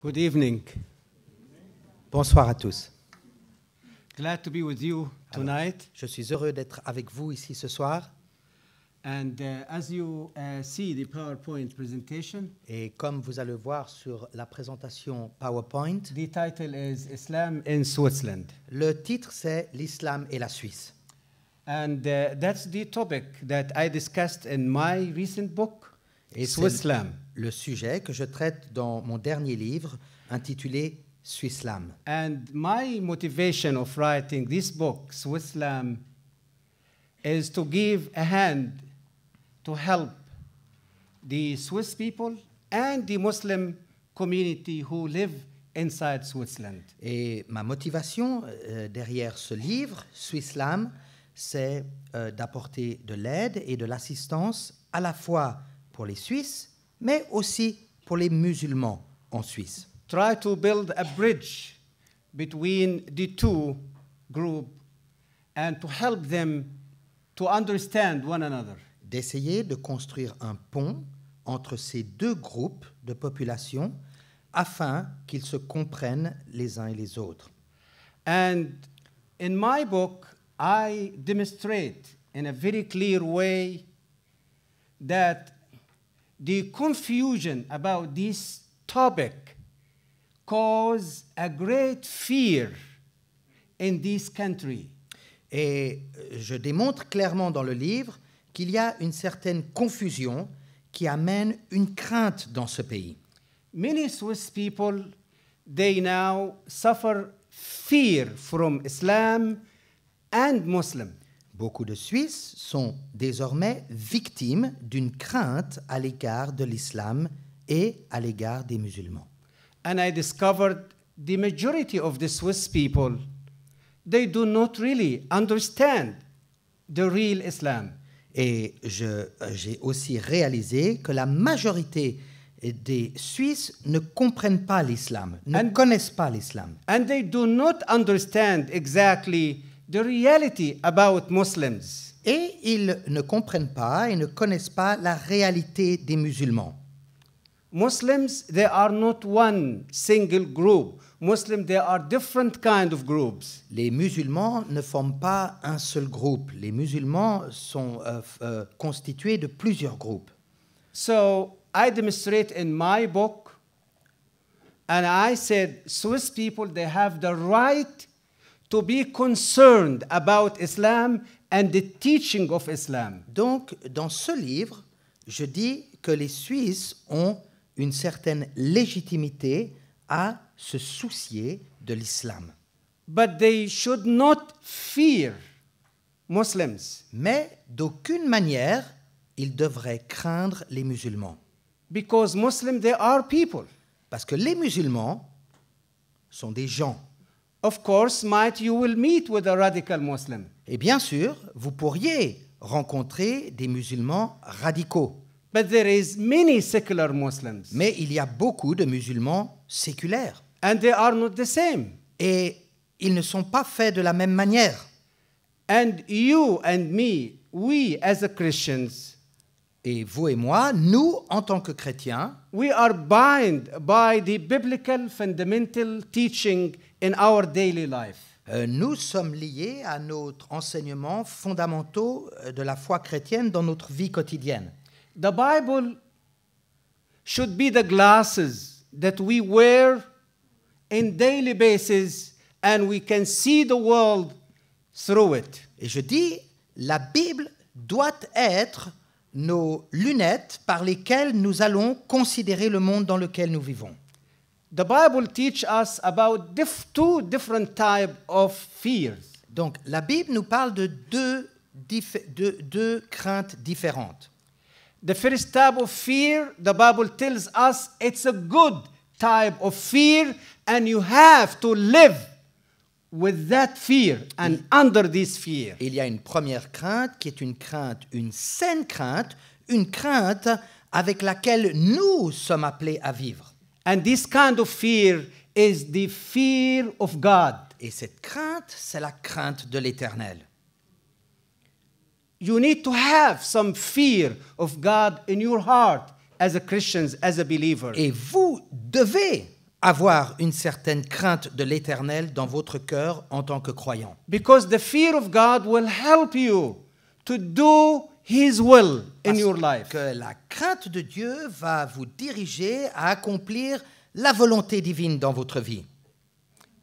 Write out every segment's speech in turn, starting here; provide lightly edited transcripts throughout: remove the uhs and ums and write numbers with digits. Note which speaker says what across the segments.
Speaker 1: Good evening.
Speaker 2: Bonsoir à tous.
Speaker 1: Glad to be with you tonight.
Speaker 2: Je suis heureux d'être avec vous ici ce soir.
Speaker 1: And as you see the PowerPoint presentation,
Speaker 2: Et comme vous allez le voir sur la présentation PowerPoint,
Speaker 1: the title is Islam in Switzerland.
Speaker 2: le titre c'est l'islam et la Suisse.
Speaker 1: And that's the topic that I discussed in my recent book,
Speaker 2: Et
Speaker 1: Swisslam.
Speaker 2: le sujet que je traite dans mon dernier livre intitulé Swisslam.
Speaker 1: And my motivation of writing this book, Swisslam, is to give a hand to help the Swiss people and the Muslim community who live inside Switzerland.
Speaker 2: Et ma motivation derrière ce livre, Swisslam, c'est d'apporter de l'aide et de l'assistance à la fois pour les Suisses, mais aussi pour les musulmans en Suisse.
Speaker 1: Try to build a bridge between the two groups and to help them to understand one another.
Speaker 2: D'essayer de construire un pont entre ces deux groupes de population afin qu'ils se comprennent les uns et les autres.
Speaker 1: And in my book, I demonstrate in a very clear way that the confusion about this topic cause a great fear in this country.
Speaker 2: Et je démontre clairement dans le livre qu'il y a une certaine confusion qui amène une crainte dans ce pays.
Speaker 1: Many Swiss people, they now suffer fear from Islam and Muslim.
Speaker 2: Beaucoup de Suisses sont désormais victimes d'une crainte à l'égard de l'islam et à l'égard des musulmans.
Speaker 1: And I discovered the majority of the Swiss people, they do not really understand the real Islam.
Speaker 2: Et j'ai aussi réalisé que la majorité des Suisses ne comprennent pas l'islam, ne connaissent pas l'islam.
Speaker 1: And they do not understand exactly the reality about Muslims.
Speaker 2: Et ils ne comprennent pas et ne connaissent pas la réalité des musulmans.
Speaker 1: Muslims, they are not one single group. Muslims, there are different kind of groups.
Speaker 2: Les musulmans ne forment pas un seul groupe. Les musulmans sont constitués de plusieurs groupes.
Speaker 1: So I demonstrate in my book, and I said, Swiss people, they have the right to be concerned about Islam and the teaching of Islam.
Speaker 2: Donc, dans ce livre, je dis que les Suisses ont une certaine légitimité à se soucier de l'islam.
Speaker 1: But they should not fear Muslims.
Speaker 2: Mais d'aucune manière, ils devraient craindre les musulmans.
Speaker 1: Because Muslims, they are people.
Speaker 2: Parce que les musulmans sont des gens.
Speaker 1: Of course, you will meet with a radical Muslim.
Speaker 2: Et bien sûr, vous pourriez rencontrer des musulmans radicaux.
Speaker 1: But there is many secular Muslims.
Speaker 2: Mais il y a beaucoup de musulmans séculaires.
Speaker 1: And they are not the same.
Speaker 2: Et ils ne sont pas faits de la même manière.
Speaker 1: And you and me, we as a Christians,
Speaker 2: Et vous et moi, nous, en tant que chrétiens,
Speaker 1: we are bound by the biblical fundamental teaching in our daily life.
Speaker 2: Nous sommes liés à notre enseignement fondamentaux de la foi chrétienne dans notre vie quotidienne.
Speaker 1: The Bible should be the glasses that we wear in daily basis and we can see the world through it.
Speaker 2: Et je dis, la Bible doit être nos lunettes par lesquelles nous allons considérer le monde dans lequel nous vivons.
Speaker 1: The Bible teaches us about two different types of fears.
Speaker 2: Donc, la Bible nous parle de deux craintes différentes.
Speaker 1: The first type of fear, the Bible tells us it's a good type of fear and you have to live with that fear and under this fear.
Speaker 2: Il y a une première crainte qui est une saine crainte, une crainte avec laquelle nous sommes appelés à vivre.
Speaker 1: And this kind of fear is the fear of God.
Speaker 2: Et cette crainte, c'est la crainte de l'Éternel.
Speaker 1: You need to have some fear of God in your heart as a Christian, as a believer.
Speaker 2: Et vous devez avoir une certaine crainte de l'Éternel dans votre cœur en tant que croyant.
Speaker 1: Because the fear of God will help you to do His will in your life.
Speaker 2: Que la crainte de Dieu va vous diriger à accomplir la volonté divine dans votre vie.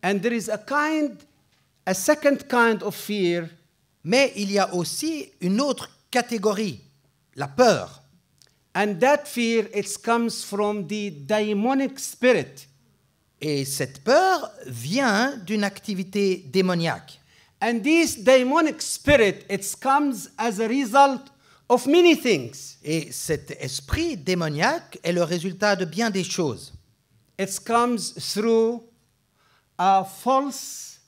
Speaker 1: And there is a second kind of fear,
Speaker 2: Mais il y a aussi une autre catégorie, la peur.
Speaker 1: and that fear it comes from the demonic spirit.
Speaker 2: Et cette peur vient d'une activité démoniaque.
Speaker 1: And this demonic spirit it comes as a result of many things.
Speaker 2: Et cet esprit démoniaque est le résultat de bien des choses.
Speaker 1: It comes through a false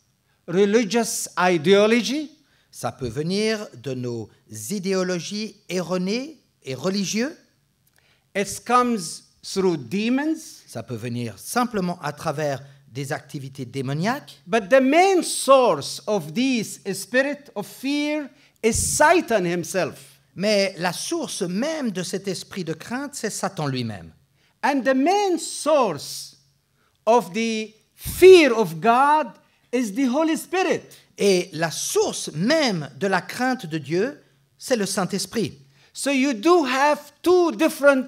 Speaker 1: religious ideology.
Speaker 2: Ça peut venir de nos idéologies erronées et religieuses.
Speaker 1: It comes through demons.
Speaker 2: Ça peut venir simplement à travers des activités démoniaques.
Speaker 1: But the main source of this spirit of fear is Satan himself.
Speaker 2: Mais la source même de cet esprit de crainte, c'est Satan lui-même.
Speaker 1: And the main source of the fear of God is the Holy Spirit.
Speaker 2: Et la source même de la crainte de Dieu, c'est le Saint-Esprit.
Speaker 1: So you do have two different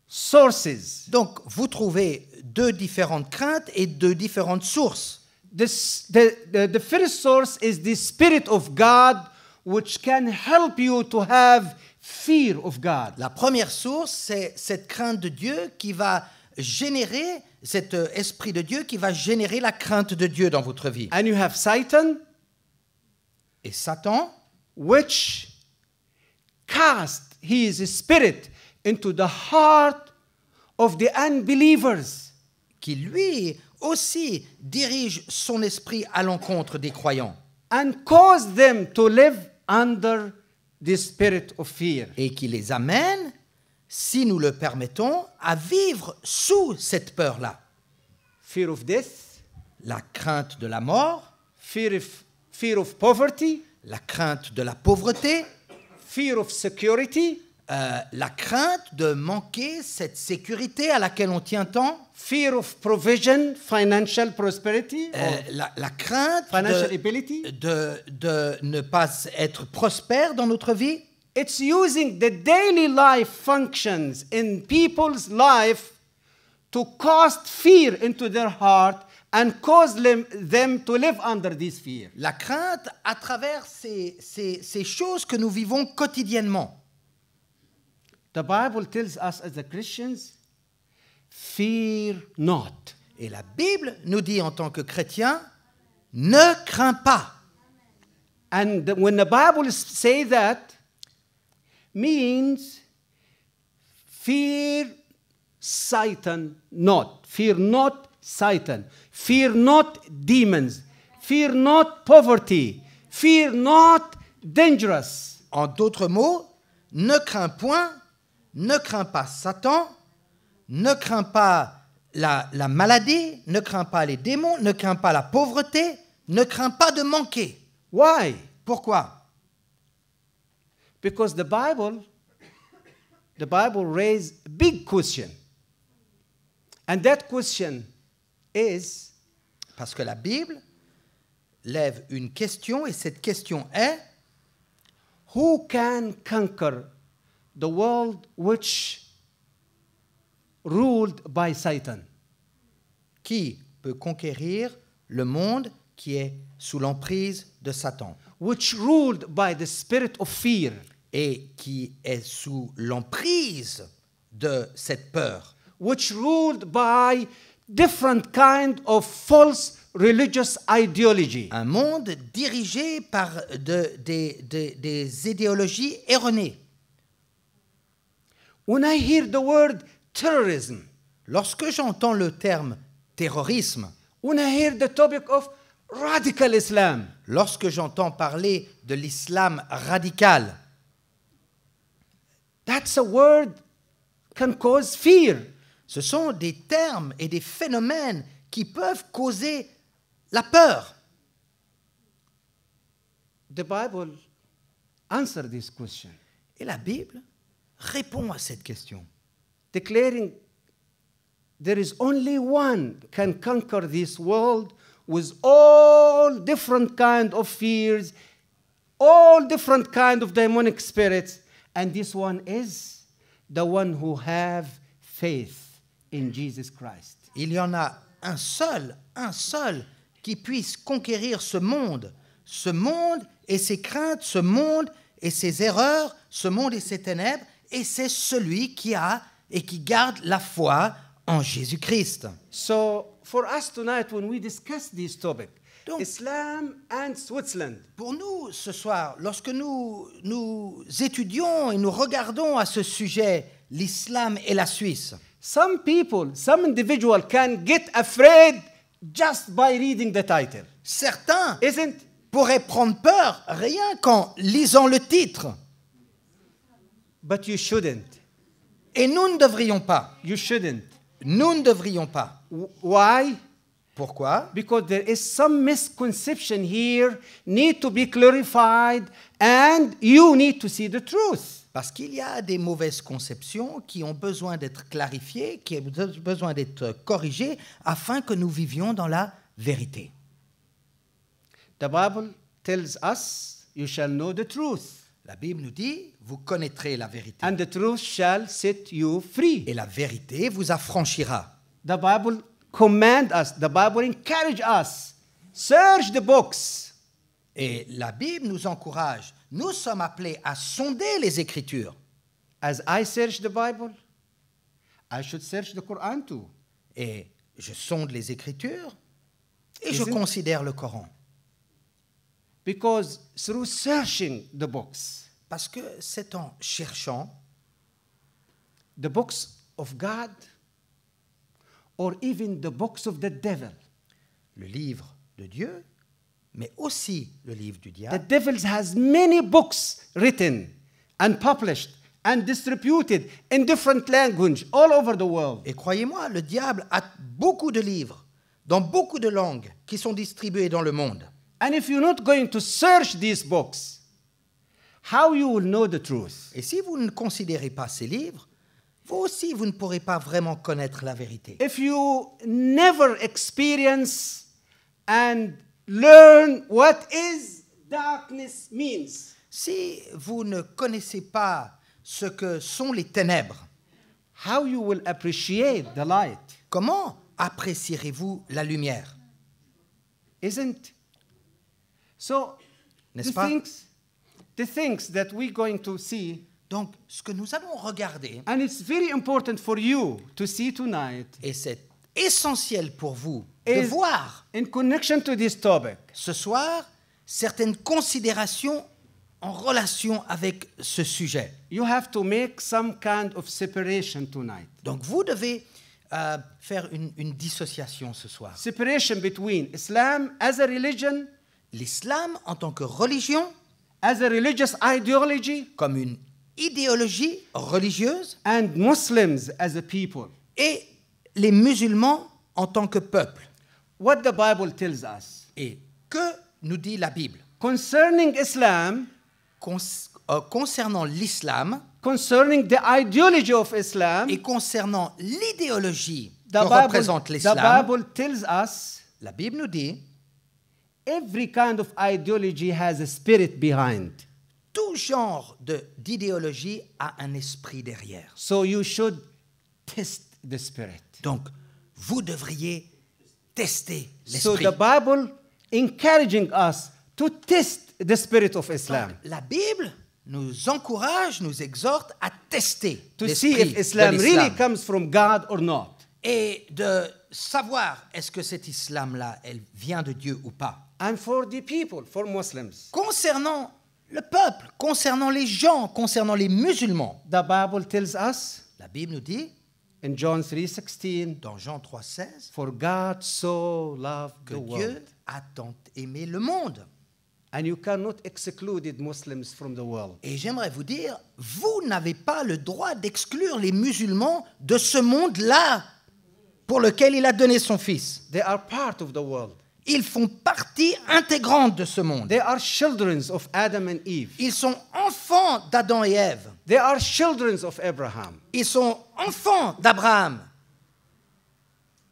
Speaker 1: sources.
Speaker 2: Donc, vous trouvez deux différentes craintes et deux différentes sources.
Speaker 1: The first source is the Spirit of God, which can help you to have fear of God.
Speaker 2: La première source, c'est cette crainte de Dieu qui va générer, cet esprit de Dieu qui va générer la crainte de Dieu dans votre vie.
Speaker 1: And you have Satan,
Speaker 2: Et Satan,
Speaker 1: which cast his spirit into the heart of the unbelievers.
Speaker 2: qui lui aussi dirige son esprit à l'encontre des croyants
Speaker 1: And cause them to live under the spirit of fear.
Speaker 2: et qui les amène, si nous le permettons, à vivre sous cette peur-là.
Speaker 1: Fear of death,
Speaker 2: La crainte de la mort,
Speaker 1: fear of poverty,
Speaker 2: la crainte de la pauvreté,
Speaker 1: fear of security,
Speaker 2: la crainte de manquer cette sécurité à laquelle on tient tant,
Speaker 1: fear of provision, financial prosperity, or
Speaker 2: la crainte
Speaker 1: financial ability.
Speaker 2: de ne pas être prospère dans notre vie.
Speaker 1: It's using the daily life functions in people's life to cast fear into their heart and cause them to live under this fear.
Speaker 2: La crainte à travers ces choses que nous vivons quotidiennement.
Speaker 1: The Bible tells us as Christians, fear not.
Speaker 2: Et la Bible nous dit en tant que chrétiens, ne crains pas.
Speaker 1: And when the Bible say that, means fear Satan not. Fear not Satan. Fear not demons. Fear not poverty. Fear not dangerous.
Speaker 2: En d'autres mots, ne crains point, ne crains pas Satan, ne crains pas la maladie, ne crains pas les démons, ne crains pas la pauvreté, ne crains pas de manquer.
Speaker 1: Why?
Speaker 2: Pourquoi?
Speaker 1: Because the Bible raises a big question. And that question is,
Speaker 2: Parce que la Bible lève une question et cette question est
Speaker 1: who can conquer the world which ruled by Satan?
Speaker 2: qui peut conquérir le monde qui est sous l'emprise de Satan
Speaker 1: Which ruled by the spirit of fear.
Speaker 2: et qui est sous l'emprise de cette peur,
Speaker 1: Which ruled by different kind of false religious ideology.
Speaker 2: un monde dirigé par des idéologies erronées.
Speaker 1: When I hear the word terrorism,
Speaker 2: Lorsque j'entends le terme terrorisme,
Speaker 1: when I hear the topic of radical Islam,
Speaker 2: lorsque j'entends parler de l'islam radical,
Speaker 1: that's a word can cause fear.
Speaker 2: ce sont des termes et des phénomènes qui peuvent causer la peur.
Speaker 1: The Bible answers this question,
Speaker 2: Et la Bible répond à cette question,
Speaker 1: declaring there is only one can conquer this world with all different kind of fears, all different kind of demonic spirits, and this one is the one who have faith in Jesus Christ.
Speaker 2: Il y en a un seul qui puisse conquérir ce monde et ses craintes, ce monde et ses erreurs, ce monde et ses ténèbres, et c'est celui qui a et qui garde la foi en Jésus-Christ.
Speaker 1: So for us tonight, when we discuss this topic,
Speaker 2: Donc-
Speaker 1: Islam and Switzerland,
Speaker 2: Pour nous, ce soir, lorsque nous étudions et nous regardons à ce sujet l'islam et la Suisse,
Speaker 1: some people, some individual can get afraid just by reading the title,
Speaker 2: certains
Speaker 1: isn't?
Speaker 2: pourraient prendre peur rien qu'en lisant le titre.
Speaker 1: But you shouldn't.
Speaker 2: Et nous ne devrions pas.
Speaker 1: You shouldn't.
Speaker 2: Nous ne devrions pas.
Speaker 1: Why?
Speaker 2: Pourquoi?
Speaker 1: Because there is some misconception here, need to be clarified, and you need to see the truth.
Speaker 2: Parce qu'il y a des mauvaises conceptions qui ont besoin d'être clarifiées, qui ont besoin d'être corrigées, afin que nous vivions dans la vérité.
Speaker 1: The Bible tells us, you shall know the truth,
Speaker 2: La Bible nous dit, vous connaîtrez la vérité.
Speaker 1: and the truth shall set you free.
Speaker 2: Et la vérité vous affranchira.
Speaker 1: The Bible commands us, the Bible encourages us, search the books.
Speaker 2: Et la Bible nous encourage. Nous sommes appelés à sonder les Écritures.
Speaker 1: As I search the Bible, I should search the Quran too.
Speaker 2: Et je sonde les Écritures et je
Speaker 1: Isn't-
Speaker 2: considère le Coran.
Speaker 1: Because through searching the books,
Speaker 2: Parce que c'est en cherchant
Speaker 1: the books of God, or even the books of the devil.
Speaker 2: le livre de Dieu, mais aussi le livre du
Speaker 1: The
Speaker 2: diable.
Speaker 1: devil has many books written and published and distributed in different languages all over the world.
Speaker 2: Et croyez-moi, le diable a beaucoup de livres dans beaucoup de langues qui sont distribués dans le monde.
Speaker 1: And if you're not going to search these books, how you will know the truth?
Speaker 2: Et si vous ne considérez pas ces livres, vous aussi, vous ne pourrez pas vraiment connaître la vérité.
Speaker 1: If you never experience and learn what is darkness means,
Speaker 2: Si vous ne connaissez pas ce que sont les ténèbres,
Speaker 1: how you will appreciate the light?
Speaker 2: comment apprécierez-vous la lumière?
Speaker 1: Isn't? So,
Speaker 2: N'est-ce
Speaker 1: the
Speaker 2: pas?
Speaker 1: things that we're going to see,
Speaker 2: Donc, ce que nous allons regarder,
Speaker 1: and it's very important for you to see tonight,
Speaker 2: et c'est essentiel pour vous de
Speaker 1: is
Speaker 2: voir
Speaker 1: in connection to this topic,
Speaker 2: ce soir certaines considérations en relation avec ce sujet.
Speaker 1: you have to make some kind of separation tonight.
Speaker 2: Donc, vous devez faire une dissociation ce soir.
Speaker 1: Separation between Islam as a religion,
Speaker 2: L'islam en tant que religion,
Speaker 1: as a religious ideology,
Speaker 2: comme une idéologie religieuse,
Speaker 1: and Muslims as a people.
Speaker 2: et les musulmans en tant que peuple.
Speaker 1: What the Bible tells us
Speaker 2: Et que nous dit la Bible
Speaker 1: concerning Islam,
Speaker 2: concernant l'islam
Speaker 1: concerning the ideology of Islam,
Speaker 2: et concernant l'idéologie que
Speaker 1: the
Speaker 2: représente l'islam,
Speaker 1: Bible tells us
Speaker 2: la Bible nous dit
Speaker 1: every kind of ideology has a spirit behind.
Speaker 2: tout genre d'idéologie a un esprit derrière.
Speaker 1: So you should test the spirit.
Speaker 2: Donc, vous devriez tester
Speaker 1: So
Speaker 2: l'esprit.
Speaker 1: the Bible encouraging us to test the spirit of Islam,
Speaker 2: Donc, la Bible nous encourage, nous exhorte à tester
Speaker 1: to see
Speaker 2: l'esprit
Speaker 1: if Islam
Speaker 2: de
Speaker 1: really
Speaker 2: l'islam
Speaker 1: comes from God or not.
Speaker 2: et de savoir est-ce que cet islam-là, elle vient de Dieu ou pas.
Speaker 1: And for the people, for Muslims,
Speaker 2: Concernant le peuple, concernant les gens, concernant les musulmans,
Speaker 1: the Bible tells us
Speaker 2: la Bible nous dit,
Speaker 1: in John 3:16,
Speaker 2: dans Jean 3,16,
Speaker 1: for God so loved
Speaker 2: que
Speaker 1: the
Speaker 2: Dieu
Speaker 1: world.
Speaker 2: a tant aimé le monde.
Speaker 1: And you cannot exclude Muslims from the world.
Speaker 2: Et j'aimerais vous dire, vous n'avez pas le droit d'exclure les musulmans de ce monde-là pour lequel il a donné son Fils.
Speaker 1: They are part of the world.
Speaker 2: Ils font partie intégrante de ce monde.
Speaker 1: They are children of Adam and Eve.
Speaker 2: Ils sont enfants d'Adam et Ève.
Speaker 1: They are children of Abraham.
Speaker 2: Ils sont enfants d'Abraham.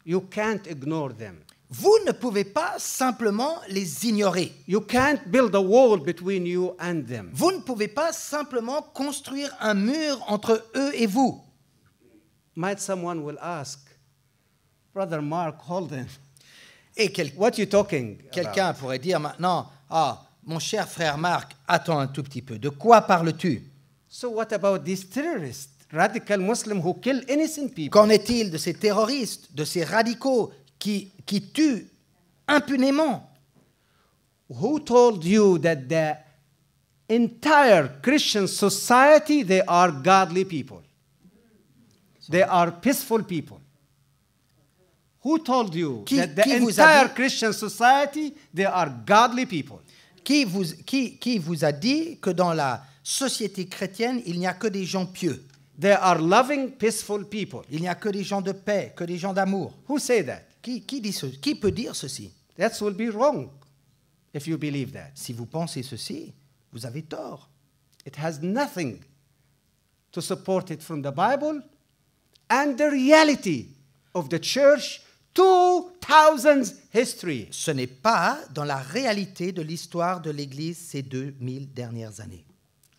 Speaker 1: You can't ignore them.
Speaker 2: Vous ne pouvez pas simplement les ignorer.
Speaker 1: You can't build a wall between you and them.
Speaker 2: Vous ne pouvez pas simplement construire un mur entre eux et vous.
Speaker 1: Might someone will ask, Brother Mark Holden,
Speaker 2: Et
Speaker 1: what you talking
Speaker 2: quelqu'un
Speaker 1: about?
Speaker 2: pourrait dire maintenant, ah, mon cher frère Marc, attends un tout petit peu. De quoi parles-tu?
Speaker 1: So what about these terrorists, radical Muslims who kill innocent people?
Speaker 2: Qu'en est-il de ces terroristes, de ces radicaux qui tuent impunément?
Speaker 1: Who told you that the entire Christian society, they are godly people? They are peaceful people. Who told you that the
Speaker 2: qui vous a
Speaker 1: entire
Speaker 2: dit-
Speaker 1: Christian society, they are godly people?
Speaker 2: Qui vous a dit que dans la société chrétienne, il n'y a que des gens pieux?
Speaker 1: They are loving, peaceful people.
Speaker 2: Il n'y a que des gens de paix, que des gens d'amour?
Speaker 1: Who say that?
Speaker 2: Qui peut dire ceci?
Speaker 1: That will be wrong if you believe that.
Speaker 2: Si vous pensez ceci, vous avez tort.
Speaker 1: It has nothing to support it from the Bible and the reality of the church 2000 history.
Speaker 2: Ce n'est pas dans la réalité de l'histoire de l'Église ces 2000 dernières années.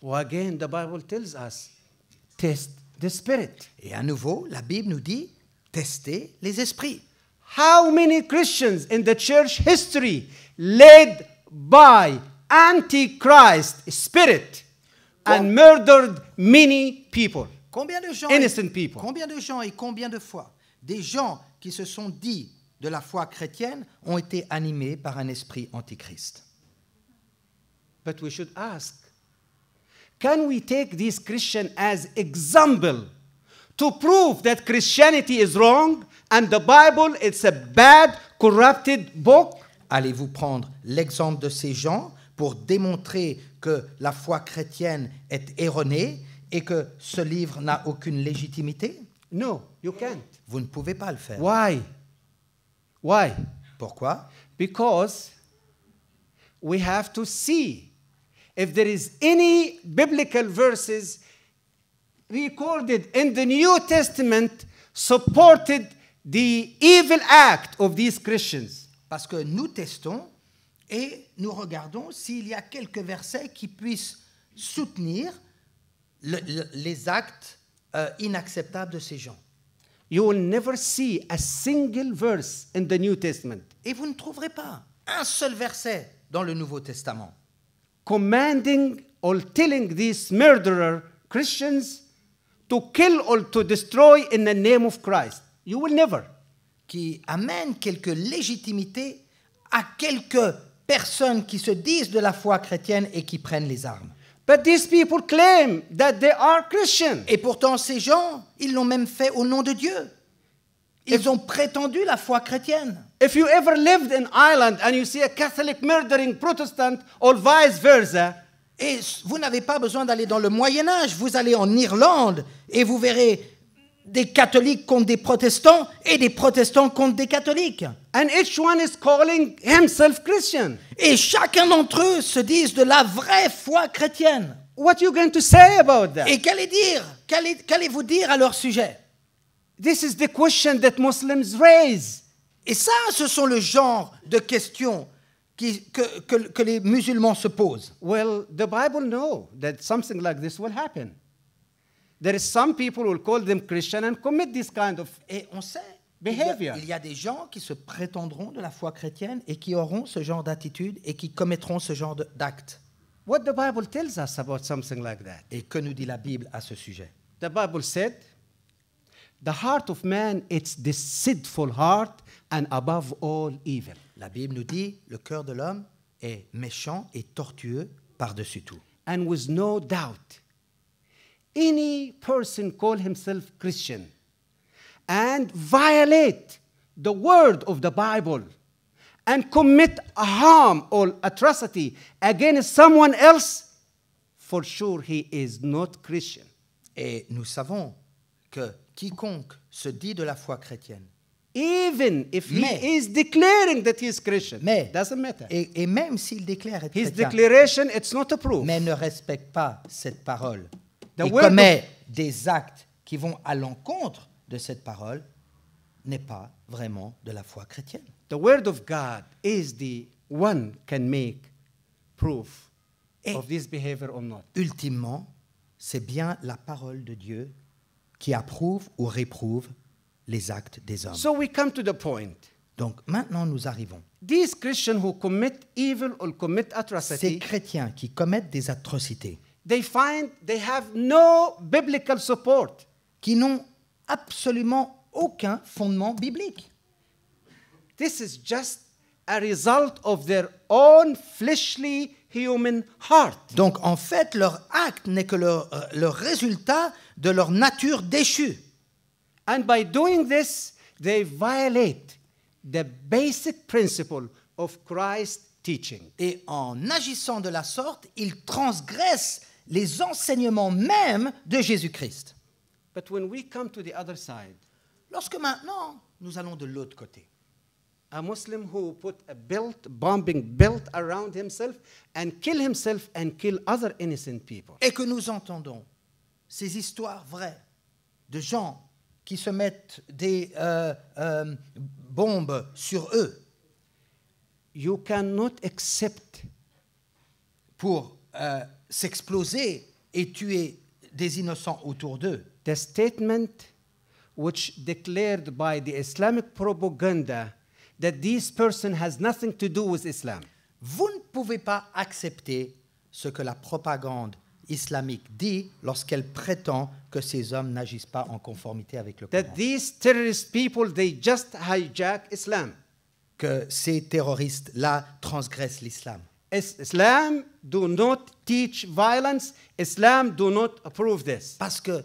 Speaker 1: Well, again, the Bible tells us, test the spirit.
Speaker 2: Et à nouveau, la Bible nous dit, testez les esprits.
Speaker 1: How many Christians in the church history led by Antichrist spirit and murdered many people?
Speaker 2: Combien de gens,
Speaker 1: Innocent people.
Speaker 2: Combien de gens et combien de fois des gens qui se sont dits de la foi chrétienne ont été animés par un esprit antichrist?
Speaker 1: But we should ask, can we take these Christians as example to prove that Christianity is wrong and the Bible it's a bad, corrupted book?
Speaker 2: Allez-vous prendre l'exemple de ces gens pour démontrer que la foi chrétienne est erronée et que ce livre n'a aucune légitimité?
Speaker 1: No, you can't.
Speaker 2: Vous ne pouvez pas le faire.
Speaker 1: Why? Why?
Speaker 2: Pourquoi?
Speaker 1: Because we have to see if there is any biblical verses recorded in the New Testament supported the evil act of these Christians.
Speaker 2: Parce que nous testons et nous regardons s'il y a quelques versets qui puissent soutenir les actes inacceptables de ces gens.
Speaker 1: You will never see a single verse in the New Testament
Speaker 2: Et vous ne trouverez pas un seul verset dans le Nouveau Testament
Speaker 1: commanding or telling these murderer Christians to kill or to destroy in the name of Christ. You will never.
Speaker 2: qui amène quelque légitimité à quelques personnes qui se disent de la foi chrétienne et qui prennent les armes.
Speaker 1: But these people claim that they are Christian.
Speaker 2: Et pourtant, ces gens, ils l'ont même fait au nom de Dieu. Ils ont prétendu la foi chrétienne.
Speaker 1: If you ever lived in Ireland and you see a Catholic murdering Protestant or vice versa,
Speaker 2: Et vous n'avez pas besoin d'aller dans le Moyen-Âge. Vous allez en Irlande et vous verrez des catholiques contre des protestants et des protestants contre des catholiques.
Speaker 1: and each one is calling himself Christian.
Speaker 2: Et chacun d'entre eux se disent de la vraie foi chrétienne.
Speaker 1: What are you going to say about that?
Speaker 2: Et qu'allez-vous dire à leur sujet?
Speaker 1: This is the question that Muslims raise.
Speaker 2: Et ça, ce sont le genre de questions que les musulmans se posent.
Speaker 1: Well, the Bible knows that something like this will happen. There is some people who will call them Christian and commit this kind of
Speaker 2: Et on sait,
Speaker 1: behavior.
Speaker 2: il y a des gens qui se prétendront de la foi chrétienne et qui auront ce genre d'attitude et qui commettront ce genre d'actes.
Speaker 1: What the Bible tells us about something like that?
Speaker 2: Et que nous dit la Bible à ce sujet?
Speaker 1: The Bible said, the heart of man, it's deceitful heart and above all evil.
Speaker 2: La Bible nous dit le cœur de l'homme est méchant et tortueux par-dessus tout.
Speaker 1: And with no doubt, any person call himself Christian and violate the word of the Bible and commit a harm or atrocity against someone else, for sure he is not Christian.
Speaker 2: Et nous savons que quiconque se dit de la foi chrétienne,
Speaker 1: Even if
Speaker 2: Mais-
Speaker 1: he is declaring that he is Christian,
Speaker 2: mais,
Speaker 1: doesn't matter.
Speaker 2: et même s'il déclare être
Speaker 1: His
Speaker 2: chrétien,
Speaker 1: declaration, it's not a proof.
Speaker 2: mais ne respecte pas cette parole
Speaker 1: The
Speaker 2: et
Speaker 1: word
Speaker 2: commet des actes qui vont à l'encontre de cette parole, n'est pas vraiment de la foi chrétienne.
Speaker 1: The Word of God is the one can make proof
Speaker 2: Et
Speaker 1: of this behavior or not.
Speaker 2: ultimement, c'est bien la parole de Dieu qui approuve ou réprouve les actes des hommes.
Speaker 1: So we come to the point.
Speaker 2: Donc maintenant, nous arrivons.
Speaker 1: These Christians who commit evil or commit
Speaker 2: Ces
Speaker 1: atrocity,
Speaker 2: chrétiens qui commettent des atrocités,
Speaker 1: they find they have no biblical support.
Speaker 2: qui n'ont absolument aucun fondement biblique.
Speaker 1: This is just a result of their own fleshly human heart.
Speaker 2: Donc en fait, leur acte n'est que le résultat de leur nature déchue.
Speaker 1: And by doing this, they violate the basic principle of Christ's teaching.
Speaker 2: Et en agissant de la sorte, ils transgressent les enseignements mêmes de Jésus-Christ.
Speaker 1: But when we come to the other side,
Speaker 2: Lorsque maintenant, nous allons de l'autre côté,
Speaker 1: a Muslim who put a bombing belt around himself and kill himself and kill other innocent people.
Speaker 2: et que nous entendons ces histoires vraies de gens qui se mettent des bombes sur eux
Speaker 1: You cannot accept
Speaker 2: pour s'exploser et tuer des innocents autour d'eux.
Speaker 1: the statement which declared by the Islamic propaganda that this person has nothing to do with Islam.
Speaker 2: Vous ne pouvez pas accepter ce que la propagande islamique dit lorsqu'elle prétend que ces hommes n'agissent pas en conformité avec le
Speaker 1: That
Speaker 2: Coran.
Speaker 1: these terrorist people, they just hijack Islam.
Speaker 2: Que ces terroristes-là transgressent l'islam.
Speaker 1: Islam do not teach violence. Islam do not approve this.
Speaker 2: Parce que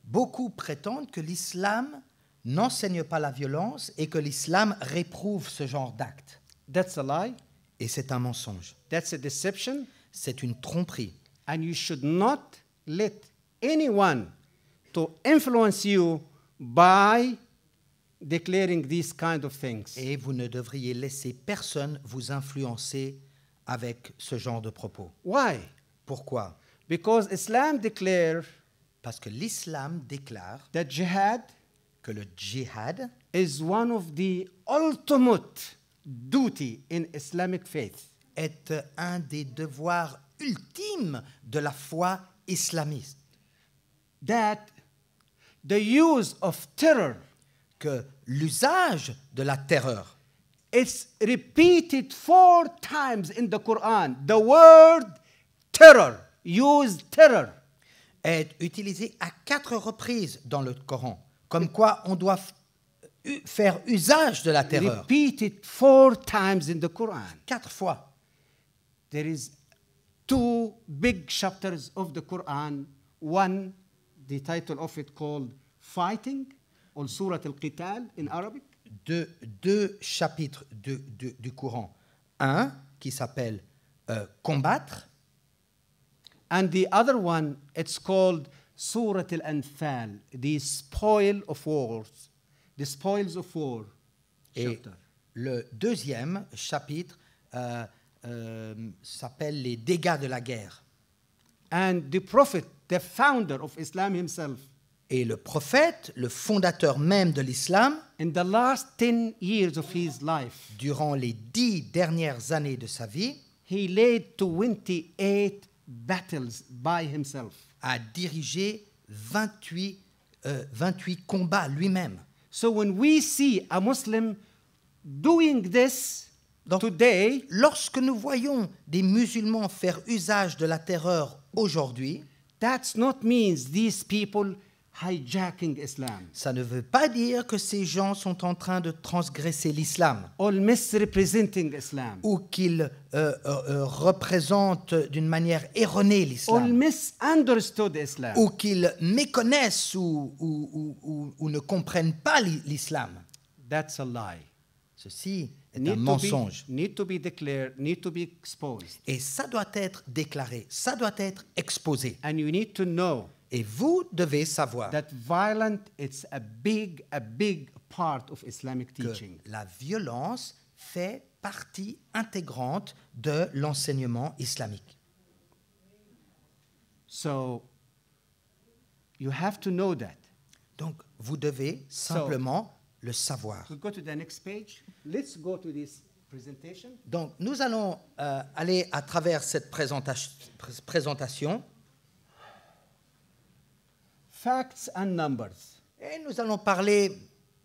Speaker 2: beaucoup prétendent que l'islam n'enseigne pas la violence et que l'islam réprouve ce genre d'actes.
Speaker 1: That's a lie.
Speaker 2: Et c'est un mensonge.
Speaker 1: That's a deception.
Speaker 2: C'est une tromperie.
Speaker 1: And you should not let anyone to influence you by declaring these kind of things.
Speaker 2: Et vous ne devriez laisser personne vous influencer avec ce genre de propos.
Speaker 1: Why?
Speaker 2: Pourquoi?
Speaker 1: Because Islam declares
Speaker 2: Parce que l'islam déclare
Speaker 1: that jihad
Speaker 2: que le djihad
Speaker 1: is one of the ultimate duty in Islamic faith.
Speaker 2: est un des devoirs ultimes de la foi islamiste.
Speaker 1: That the use of terror
Speaker 2: Que l'usage de la terreur
Speaker 1: is repeated 4 times in the Quran. The word terror, use terror.
Speaker 2: est utilisé à 4 reprises dans le Coran, comme quoi on doit faire usage de la terreur.
Speaker 1: Repeated 4 times in the Quran.
Speaker 2: 4 fois.
Speaker 1: There is 2 big chapters of the Quran. One, the title of it called Fighting, or Surah Al-Qital in Arabic.
Speaker 2: Deux chapitres du Coran. Un qui s'appelle Combattre,
Speaker 1: And the other one, it's called Surah Al-Anfal, the spoil of wars, the spoils of war
Speaker 2: et
Speaker 1: chapter.
Speaker 2: le deuxième chapitre s'appelle Les dégâts de la guerre.
Speaker 1: And the Prophet, the founder of Islam himself,
Speaker 2: Et le prophète, le fondateur même de l'islam,
Speaker 1: in the last 10 years of his life,
Speaker 2: durant les 10 dernières années de sa vie,
Speaker 1: he led 28 battles by himself.
Speaker 2: a dirigé 28 combats lui-même.
Speaker 1: So when we see a Muslim doing this
Speaker 2: Donc,
Speaker 1: today,
Speaker 2: lorsque nous voyons des musulmans faire usage de la terreur aujourd'hui,
Speaker 1: that's not means these people hijacking Islam
Speaker 2: ça ne veut pas dire que ces gens sont en train de transgresser l'islam
Speaker 1: or misrepresenting Islam
Speaker 2: ou qu'ils représentent d'une manière erronée
Speaker 1: or
Speaker 2: l'islam
Speaker 1: misunderstood Islam.
Speaker 2: ou qu'ils méconnaissent ou ne comprennent pas l'islam.
Speaker 1: That's a lie.
Speaker 2: Ceci est un mensonge.
Speaker 1: Need to be declared, need to be exposed.
Speaker 2: Et ça doit être déclaré, ça doit être exposé.
Speaker 1: And you need to know
Speaker 2: Et vous devez savoir
Speaker 1: that violence it's a big part of Islamic
Speaker 2: que
Speaker 1: teaching.
Speaker 2: la violence fait partie intégrante de l'enseignement islamique.
Speaker 1: So you have to know that.
Speaker 2: Donc, vous devez simplement le savoir.
Speaker 1: We go to the next page. Let's go to this presentation.
Speaker 2: Donc, nous allons aller à travers cette présentation
Speaker 1: Facts and numbers.
Speaker 2: et nous allons parler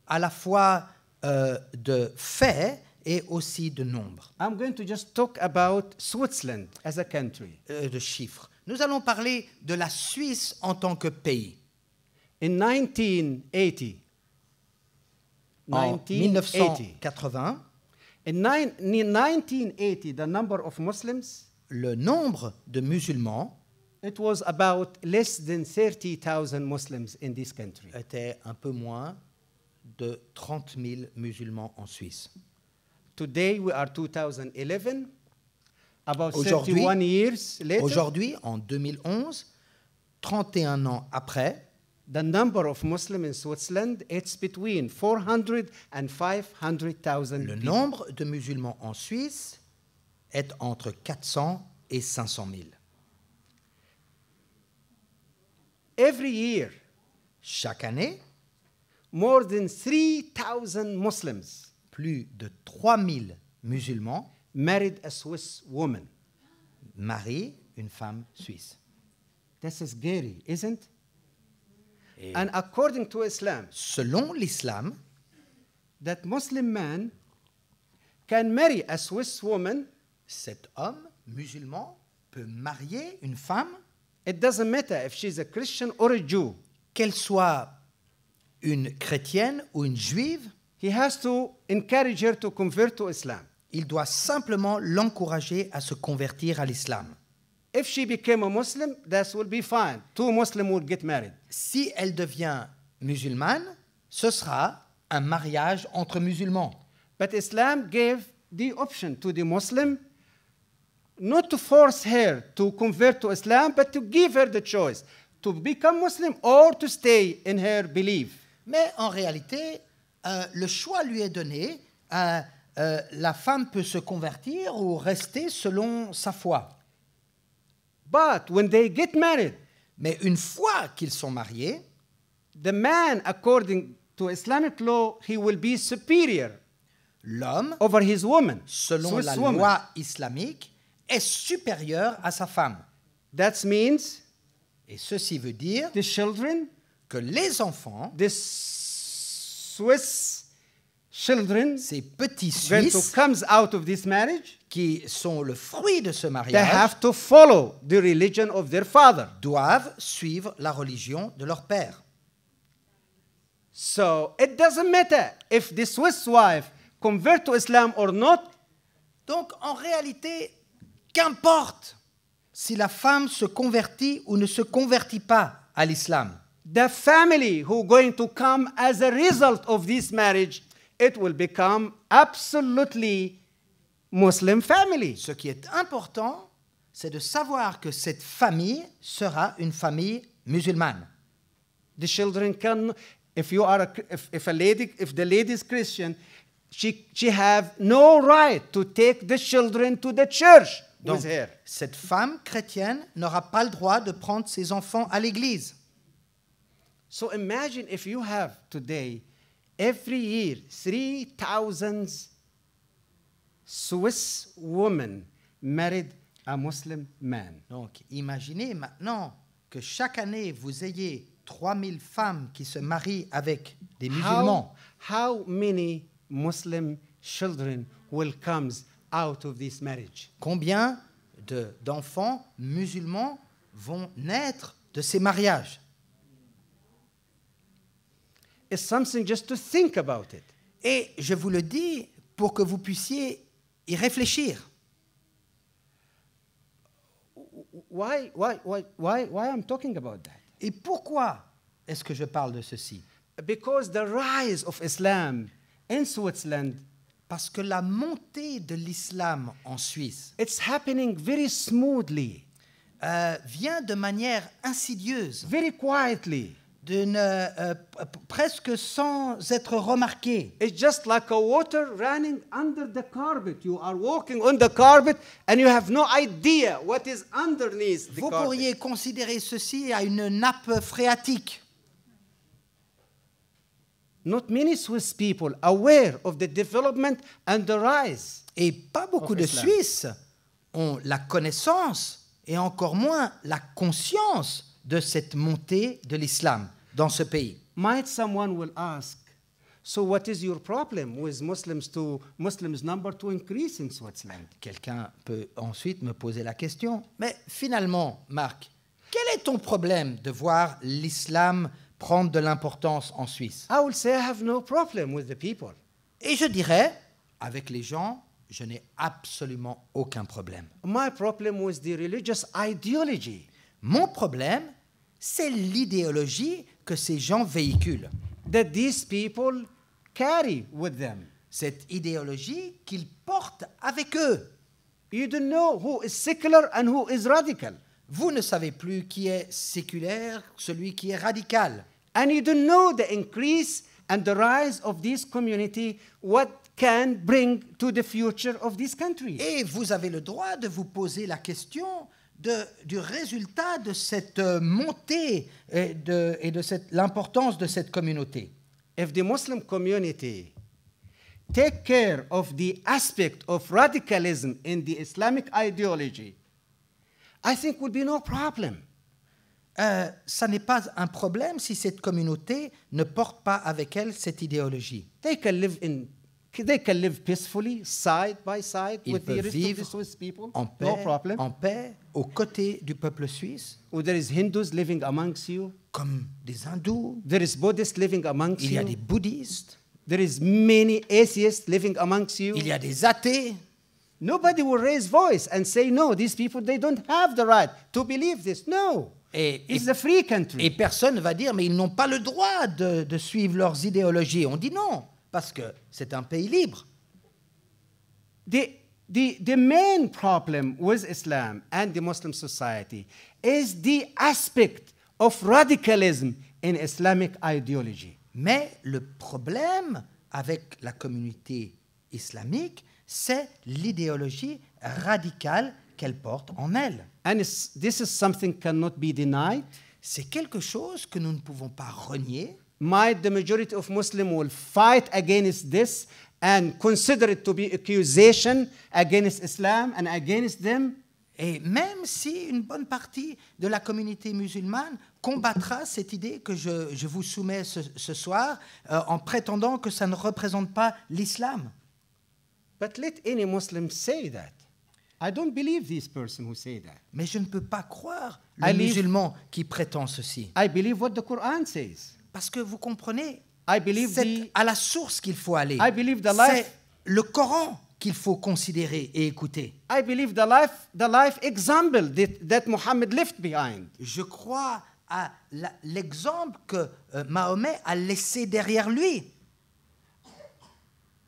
Speaker 2: à la fois de faits et aussi de nombres,
Speaker 1: I'm going to just talk about Switzerland as a country.
Speaker 2: de chiffres. Nous allons parler de la Suisse en tant que pays.
Speaker 1: In 1980,
Speaker 2: En 1980,
Speaker 1: in 1980, the number of Muslims,
Speaker 2: le nombre de musulmans
Speaker 1: it was about less than 30,000 Muslims in this country.
Speaker 2: était un peu moins de 30 000 musulmans en Suisse.
Speaker 1: Today we are 2011, about
Speaker 2: Aujourd'hui-
Speaker 1: 31 years later,
Speaker 2: Aujourd'hui, en 2011, 31 ans après,
Speaker 1: the number of Muslims in Switzerland, it's between 400 and 500,000
Speaker 2: le
Speaker 1: people.
Speaker 2: nombre de musulmans en Suisse est entre 400 et 500 000.
Speaker 1: Every year,
Speaker 2: Chaque année,
Speaker 1: more than 3,000 Muslims
Speaker 2: plus de 3000 musulmans
Speaker 1: married a Swiss woman.
Speaker 2: marient une femme suisse.
Speaker 1: That's scary, isn't?
Speaker 2: Et
Speaker 1: And according to Islam,
Speaker 2: selon l'islam,
Speaker 1: that Muslim man can marry a Swiss woman.
Speaker 2: cet homme musulman peut marier une femme,
Speaker 1: It doesn't matter if she's a Christian or a Jew.
Speaker 2: qu'elle soit une chrétienne ou une juive.
Speaker 1: He has to encourage her to convert to Islam.
Speaker 2: Il doit simplement l'encourager à se convertir à l'islam.
Speaker 1: If she became a Muslim, that will be fine. Two Muslims will get married.
Speaker 2: Si elle devient musulmane, ce sera un mariage entre musulmans.
Speaker 1: But Islam gave the option to the Muslim not to force her to convert to Islam, but to give her the choice to become Muslim or to stay in her belief.
Speaker 2: Mais en réalité, le choix lui est donné. La femme peut se convertir ou rester selon sa foi.
Speaker 1: But when they get married,
Speaker 2: Mais une fois qu'ils sont mariés,
Speaker 1: the man, according to Islamic law, he will be superior
Speaker 2: l'homme,
Speaker 1: over his woman,
Speaker 2: selon
Speaker 1: Swiss
Speaker 2: la
Speaker 1: woman.
Speaker 2: loi islamique, est supérieur à sa femme.
Speaker 1: That means
Speaker 2: Et ceci veut dire
Speaker 1: the children,
Speaker 2: que les enfants,
Speaker 1: the Swiss children,
Speaker 2: ces petits
Speaker 1: when to
Speaker 2: Suisses
Speaker 1: comes out of this marriage,
Speaker 2: qui sont le fruit de ce
Speaker 1: they
Speaker 2: mariage,
Speaker 1: have to follow the religion of their father.
Speaker 2: doivent suivre la religion de leur père.
Speaker 1: So it doesn't matter if the Swiss wife convert to Islam or not.
Speaker 2: Donc en réalité, qu'importe si la femme se convertit ou ne se convertit pas à l'islam.
Speaker 1: The family who going to come as a result of this marriage, it will become absolutely Muslim family.
Speaker 2: Ce qui est important, c'est de savoir que cette famille sera une famille musulmane.
Speaker 1: The children can, if you are if the lady is Christian, she have no right to take the children to the church
Speaker 2: Donc,
Speaker 1: with her.
Speaker 2: cette femme chrétienne n'aura pas le droit de prendre ses enfants à l'église.
Speaker 1: So imagine if you have today, every year, 3,000 Swiss women married a Muslim man.
Speaker 2: Donc, imaginez maintenant que chaque année, vous ayez 3000 femmes qui se marient avec des musulmans.
Speaker 1: How many Muslim children will come out of this marriage?
Speaker 2: Combien d'enfants musulmans vont naître de ces mariages?
Speaker 1: It's something just to think about it.
Speaker 2: Et je vous le dis pour que vous puissiez y réfléchir.
Speaker 1: Why I'm talking about that?
Speaker 2: Et pourquoi est-ce que je parle de ceci?
Speaker 1: Because the rise of Islam in Switzerland,
Speaker 2: Parce que la montée de l'islam en Suisse
Speaker 1: it's happening very smoothly,
Speaker 2: vient de manière insidieuse,
Speaker 1: very quietly.
Speaker 2: presque sans être remarquée.
Speaker 1: It's just like a water running under the carpet. You are walking on the carpet and you have no idea what is underneath the
Speaker 2: Vous
Speaker 1: carpet.
Speaker 2: pourriez considérer ceci à une nappe phréatique.
Speaker 1: not many Swiss people aware of the development and the rise.
Speaker 2: Et pas beaucoup de
Speaker 1: Islam.
Speaker 2: Suisses ont la connaissance et encore moins la conscience de cette montée de l'islam dans ce pays.
Speaker 1: Might someone will ask, so what is your problem with Muslims number to increase in Switzerland?
Speaker 2: Quelqu'un peut ensuite me poser la question, mais finalement, Marc, quel est ton problème de voir l'islam prendre de l'importance en Suisse?
Speaker 1: I will say I have no problem with the people.
Speaker 2: Et je dirais, avec les gens, je n'ai absolument aucun problème.
Speaker 1: My problem was the religious ideology.
Speaker 2: Mon problème, c'est l'idéologie que ces gens véhiculent.
Speaker 1: That these people carry with them.
Speaker 2: Cette idéologie qu'ils portent avec eux.
Speaker 1: You don't know who is secular and who is radical.
Speaker 2: Vous ne savez plus qui est séculaire, celui qui est radical.
Speaker 1: And you don't know the increase and the rise of this community, what can bring to the future of this country.
Speaker 2: Et vous avez le droit de vous poser la question du résultat de cette montée et de l'importance de cette communauté.
Speaker 1: If the Muslim community take care of the aspect of radicalism in the Islamic ideology, I think would be no problem.
Speaker 2: Ça n'est pas un problème si cette communauté ne porte pas avec elle cette idéologie.
Speaker 1: They can live peacefully, side by side
Speaker 2: Ils
Speaker 1: with the
Speaker 2: peuvent
Speaker 1: rest of the
Speaker 2: vivre
Speaker 1: Swiss people.
Speaker 2: en
Speaker 1: No
Speaker 2: paix,
Speaker 1: problem.
Speaker 2: en paix, aux côtés du peuple suisse,
Speaker 1: Or there is Hindus living amongst you.
Speaker 2: comme des hindous.
Speaker 1: There is Buddhists living amongst
Speaker 2: Il y a
Speaker 1: you.
Speaker 2: des bouddhistes,
Speaker 1: There is many atheists living amongst you.
Speaker 2: il y a des athées.
Speaker 1: Nobody will raise voice and say, no, these people, they don't have the right to believe this. No. It's a free country.
Speaker 2: Et personne ne va dire, mais ils n'ont pas le droit de suivre leurs idéologies. On dit non, parce que c'est un pays libre.
Speaker 1: The main problem with Islam and the Muslim society is the aspect of radicalism in Islamic ideology.
Speaker 2: Mais le problème avec la communauté islamique, c'est l'idéologie radicale qu'elle porte en elle.
Speaker 1: And this is something cannot be denied.
Speaker 2: C'est quelque chose que nous ne pouvons pas renier.
Speaker 1: Might the majority of Muslims will fight against this and consider it to be accusation against Islam and against them?
Speaker 2: Et même si une bonne partie de la communauté musulmane combattra cette idée que je vous soumets ce soir en prétendant que ça ne représente pas l'islam.
Speaker 1: But let any Muslim say that. I don't believe this person who say that.
Speaker 2: Mais je ne peux pas croire le
Speaker 1: I live-
Speaker 2: musulman qui prétend ceci.
Speaker 1: I believe what the Quran says.
Speaker 2: Parce que vous comprenez,
Speaker 1: I believe
Speaker 2: c'est à la source qu'il faut aller.
Speaker 1: I believe the life-
Speaker 2: C'est le Coran qu'il faut considérer et écouter.
Speaker 1: I believe the life example that Muhammad left behind.
Speaker 2: Je crois à l'exemple que Mahomet a laissé derrière lui.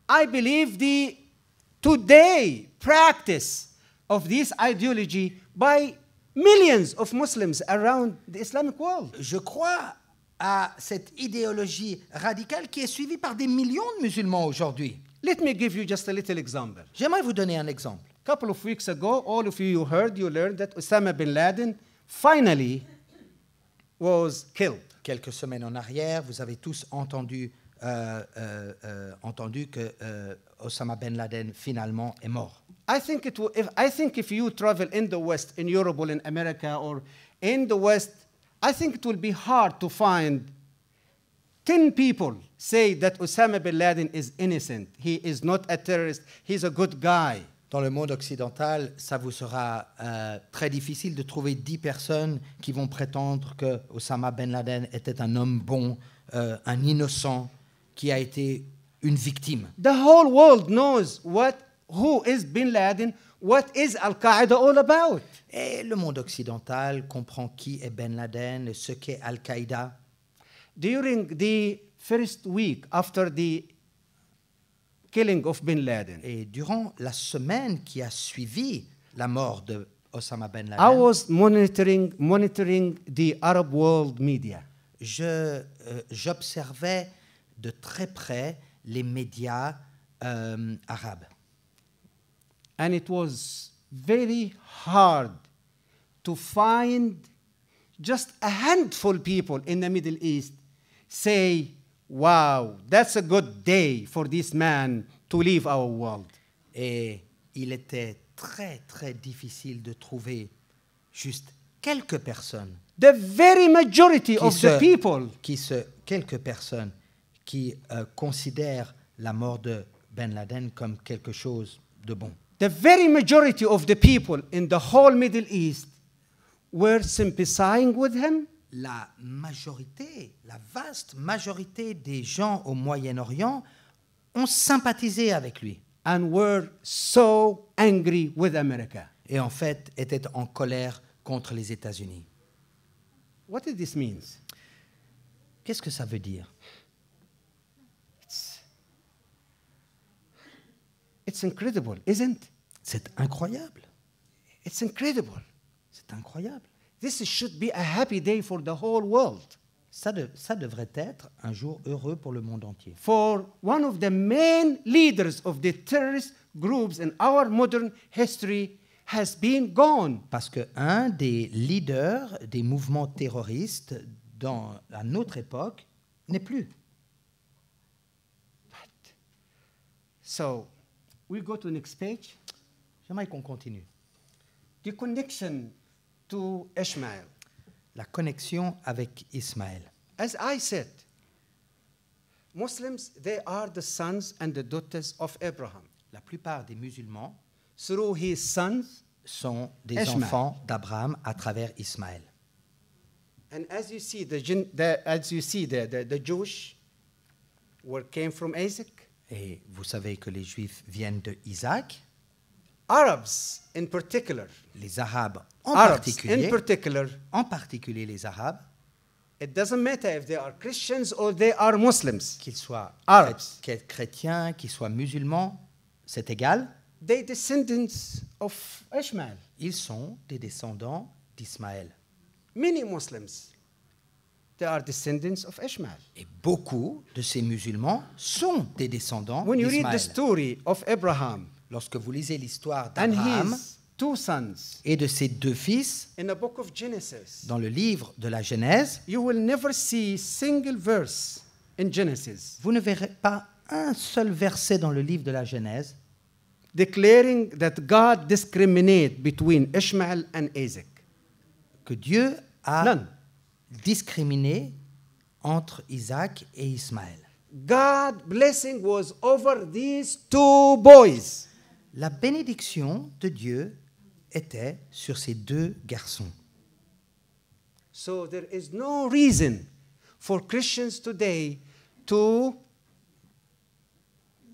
Speaker 1: I believe the today practice of this ideology by millions of Muslims around the Islamic world.
Speaker 2: Je crois à cette idéologie radicale qui est suivie par des millions de musulmans aujourd'hui.
Speaker 1: Let me give you just a little example.
Speaker 2: J'aimerais vous donner un exemple.
Speaker 1: A couple of weeks ago, all of you learned that Osama bin Laden finally was killed.
Speaker 2: Quelques semaines en arrière, vous avez tous entendu que Osama Ben Laden finalement est mort.
Speaker 1: I think if you travel in the West, in Europe or in America or in the West, I think it will be hard to find 10 people say that Osama bin Laden is innocent. He is not a terrorist. He's a good guy.
Speaker 2: Dans le monde occidental, ça vous sera très difficile de trouver 10 personnes qui vont prétendre que Osama Ben Laden était un homme bon, un innocent, qui a été une victime.
Speaker 1: The whole world knows who is bin Laden, what is Al-Qaeda all about.
Speaker 2: Et le monde occidental comprend qui est Ben Laden et ce qu'est Al-Qaïda.
Speaker 1: During the first week after the killing of bin Laden,
Speaker 2: Et durant la semaine qui a suivi la mort de Osama Ben Laden,
Speaker 1: I was monitoring the Arab world media.
Speaker 2: j'observais de très près les médias arabes.
Speaker 1: And it was very hard to find just a handful of people in the Middle East say wow, that's a good day for this man to leave our world.
Speaker 2: Et il était très, très difficile de trouver juste quelques personnes
Speaker 1: The very majority of the people
Speaker 2: quelques personnes qui considèrent la mort de Ben Laden comme quelque chose de bon.
Speaker 1: The very majority of the people in the whole Middle East were sympathizing with him,
Speaker 2: La vaste majorité des gens au Moyen-Orient ont sympathisé avec lui
Speaker 1: and were so angry with America.
Speaker 2: et en fait étaient en colère contre les États-Unis.
Speaker 1: What does this mean?
Speaker 2: Qu'est-ce que ça veut dire?
Speaker 1: It's incredible, isn't it?
Speaker 2: C'est incroyable.
Speaker 1: It's incredible.
Speaker 2: C'est incroyable.
Speaker 1: This should be a happy day for the whole world.
Speaker 2: Ça devrait être un jour heureux pour le monde entier.
Speaker 1: For one of the main leaders of the terrorist groups in our modern history has been gone.
Speaker 2: Parce qu'un des leaders des mouvements terroristes à notre époque n'est plus.
Speaker 1: So, we go to the next page.
Speaker 2: J'aimerais qu'on continue.
Speaker 1: The connection to Ishmael.
Speaker 2: La connexion avec Ismaël.
Speaker 1: As I said, Muslims, they are the sons and the daughters of Abraham.
Speaker 2: La plupart des musulmans
Speaker 1: Through his sons,
Speaker 2: sont des
Speaker 1: Ishmael.
Speaker 2: enfants d'Abraham à travers Ismaël.
Speaker 1: and as you see, the Jewish came from Isaac.
Speaker 2: Et vous savez que les Juifs viennent de Isaac.
Speaker 1: Arabs, in particular,
Speaker 2: Les Arabes en particulier les Arabes,
Speaker 1: it doesn't matter if they are Christians or they are Muslims.
Speaker 2: qu'ils soient
Speaker 1: Arabes.
Speaker 2: chrétiens, qu'ils soient musulmans, c'est égal.
Speaker 1: They descendants of Ishmael.
Speaker 2: Ils sont des descendants d'Ismaël.
Speaker 1: Many Muslims, they are descendants of Ishmael.
Speaker 2: Et beaucoup de ces musulmans sont des descendants
Speaker 1: When you read
Speaker 2: d'Ismaël.
Speaker 1: the story of Abraham
Speaker 2: Lorsque vous lisez l'histoire
Speaker 1: and
Speaker 2: d'Abraham
Speaker 1: his two sons
Speaker 2: et de ses deux fils
Speaker 1: in the book of Genesis,
Speaker 2: dans le livre de la Genèse,
Speaker 1: you will never see single verse in Genesis
Speaker 2: vous ne verrez pas un seul verset dans le livre de la Genèse
Speaker 1: declaring that God discriminate between Ishmael and Isaac.
Speaker 2: que Dieu a
Speaker 1: None.
Speaker 2: discriminé entre Isaac et Ismaël.
Speaker 1: God blessing was over these two boys.
Speaker 2: La bénédiction de Dieu était sur ces deux garçons.
Speaker 1: So there is no reason for Christians today to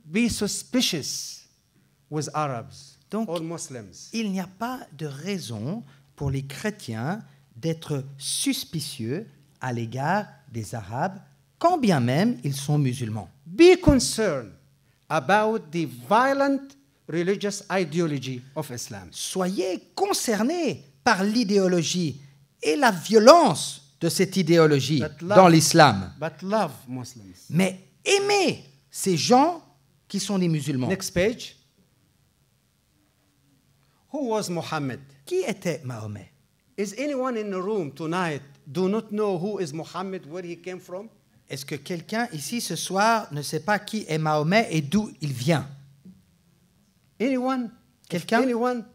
Speaker 1: be suspicious with Arabs
Speaker 2: Donc,
Speaker 1: or Muslims.
Speaker 2: Il n'y a pas de raison pour les chrétiens d'être suspicieux à l'égard des Arabes, quand bien même ils sont musulmans.
Speaker 1: Be concerned about the violent religious ideology of Islam.
Speaker 2: Soyez concernés par l'idéologie et la violence de cette idéologie
Speaker 1: But love-
Speaker 2: dans l'islam.
Speaker 1: But love Muslims.
Speaker 2: Mais aimez ces gens qui sont des musulmans.
Speaker 1: Next page. Who was Muhammad?
Speaker 2: Qui était Mahomet?
Speaker 1: Is anyone in the room tonight do not know who is Muhammad, where he came from?
Speaker 2: Est-ce que quelqu'un ici ce soir ne sait pas qui est Mahomet et d'où il vient?
Speaker 1: Anyone?
Speaker 2: Quelqu'un?
Speaker 1: Anyone?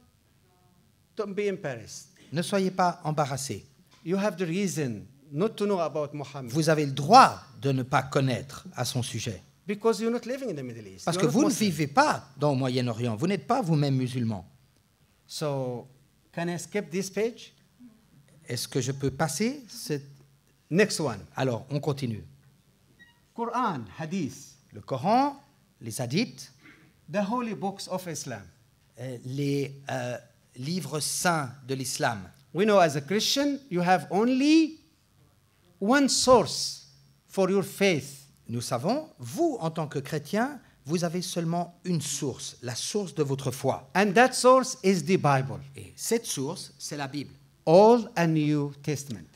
Speaker 1: Don't be embarrassed.
Speaker 2: Ne soyez pas embarrassés.
Speaker 1: You have the reason not to know about Muhammad
Speaker 2: Vous avez le droit de ne pas connaître à son sujet.
Speaker 1: because you're not living in the Middle East.
Speaker 2: Parce
Speaker 1: You're
Speaker 2: que
Speaker 1: not
Speaker 2: vous ne
Speaker 1: Muslim.
Speaker 2: vivez pas dans le Moyen-Orient. Vous n'êtes pas vous-même musulman.
Speaker 1: So, can I skip this page?
Speaker 2: Est-ce que je peux passer cette...
Speaker 1: Next one.
Speaker 2: Alors, on continue.
Speaker 1: Quran, Hadith,
Speaker 2: Le Coran, les hadiths,
Speaker 1: the holy books of Islam.
Speaker 2: les livres saints de l'islam.
Speaker 1: We know as a Christian, you have only one source for your faith.
Speaker 2: Nous savons, vous, en tant que chrétien, vous avez seulement une source, la source de votre foi.
Speaker 1: And that source is the Bible,
Speaker 2: Et cette source, c'est la Bible,
Speaker 1: Old and New Testament.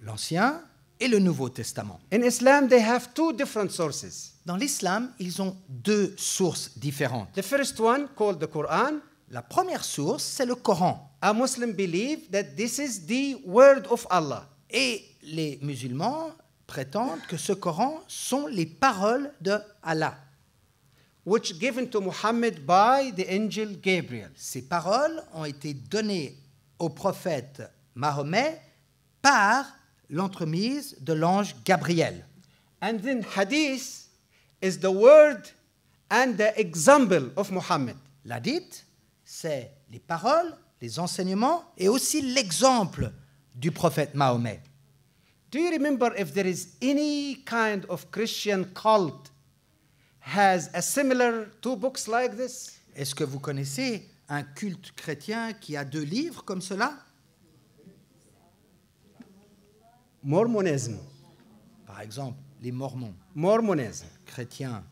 Speaker 2: l'Ancien et le Nouveau Testament.
Speaker 1: In Islam, they have two different sources.
Speaker 2: Dans l'islam, ils ont deux sources différentes.
Speaker 1: The first one, called the Quran,
Speaker 2: La première source, c'est le Coran.
Speaker 1: a Muslim believe that this is the word of Allah.
Speaker 2: Et les musulmans prétendent que ce Coran sont les paroles de Allah.
Speaker 1: which given to Muhammad by the angel Gabriel.
Speaker 2: Ces paroles ont été données au prophète Mahomet par l'entremise de l'ange Gabriel.
Speaker 1: And then hadith is the word and the example of Muhammad.
Speaker 2: L'hadith, c'est les paroles, les enseignements et aussi l'exemple du prophète Mahomet.
Speaker 1: Do you remember if there is any kind of Christian cult has a similar two books like this?
Speaker 2: Est-ce que vous connaissez un culte chrétien qui a 2 livres comme cela?
Speaker 1: Mormonism.
Speaker 2: Par exemple, les Mormons,
Speaker 1: Mormonism.
Speaker 2: chrétiens,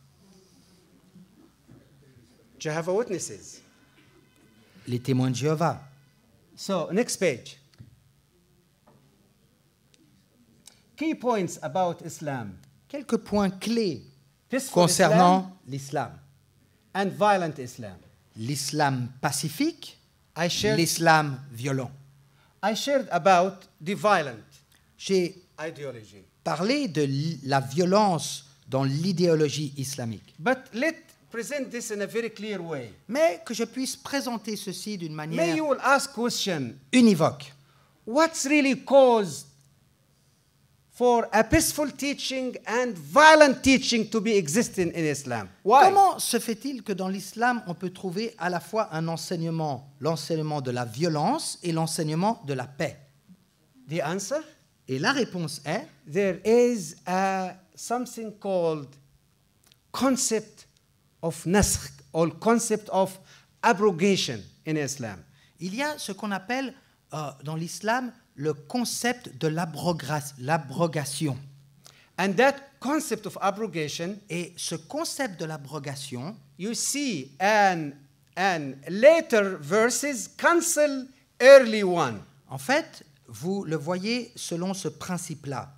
Speaker 1: Jehovah's Witnesses.
Speaker 2: les témoins de Jéhovah.
Speaker 1: So, next page. Key points about Islam.
Speaker 2: Quelques points clés
Speaker 1: Peaceful
Speaker 2: concernant l'islam.
Speaker 1: Islam and violent Islam.
Speaker 2: L'islam pacifique,
Speaker 1: I shared
Speaker 2: l'islam violent.
Speaker 1: about the violent
Speaker 2: J'ai
Speaker 1: ideology.
Speaker 2: parlé de la violence dans l'idéologie islamique.
Speaker 1: But let's present this in a very clear way.
Speaker 2: Mais que je puisse présenter ceci d'une
Speaker 1: May
Speaker 2: manière
Speaker 1: you will ask question,
Speaker 2: univoque.
Speaker 1: what's really caused for a peaceful teaching and violent teaching to be existing in Islam? Why?
Speaker 2: Comment se fait-il que dans l'islam, on peut trouver à la fois un enseignement, l'enseignement de la violence et l'enseignement de la paix?
Speaker 1: The answer?
Speaker 2: Et la réponse est,
Speaker 1: There is something called concept of nasakh or concept of abrogation in Islam.
Speaker 2: il y a ce qu'on appelle dans l'islam le concept de l'abrogation.
Speaker 1: And that concept of abrogation,
Speaker 2: Et ce concept de l'abrogation,
Speaker 1: you see, and later verses cancel early one.
Speaker 2: en fait, vous le voyez selon ce principe-là.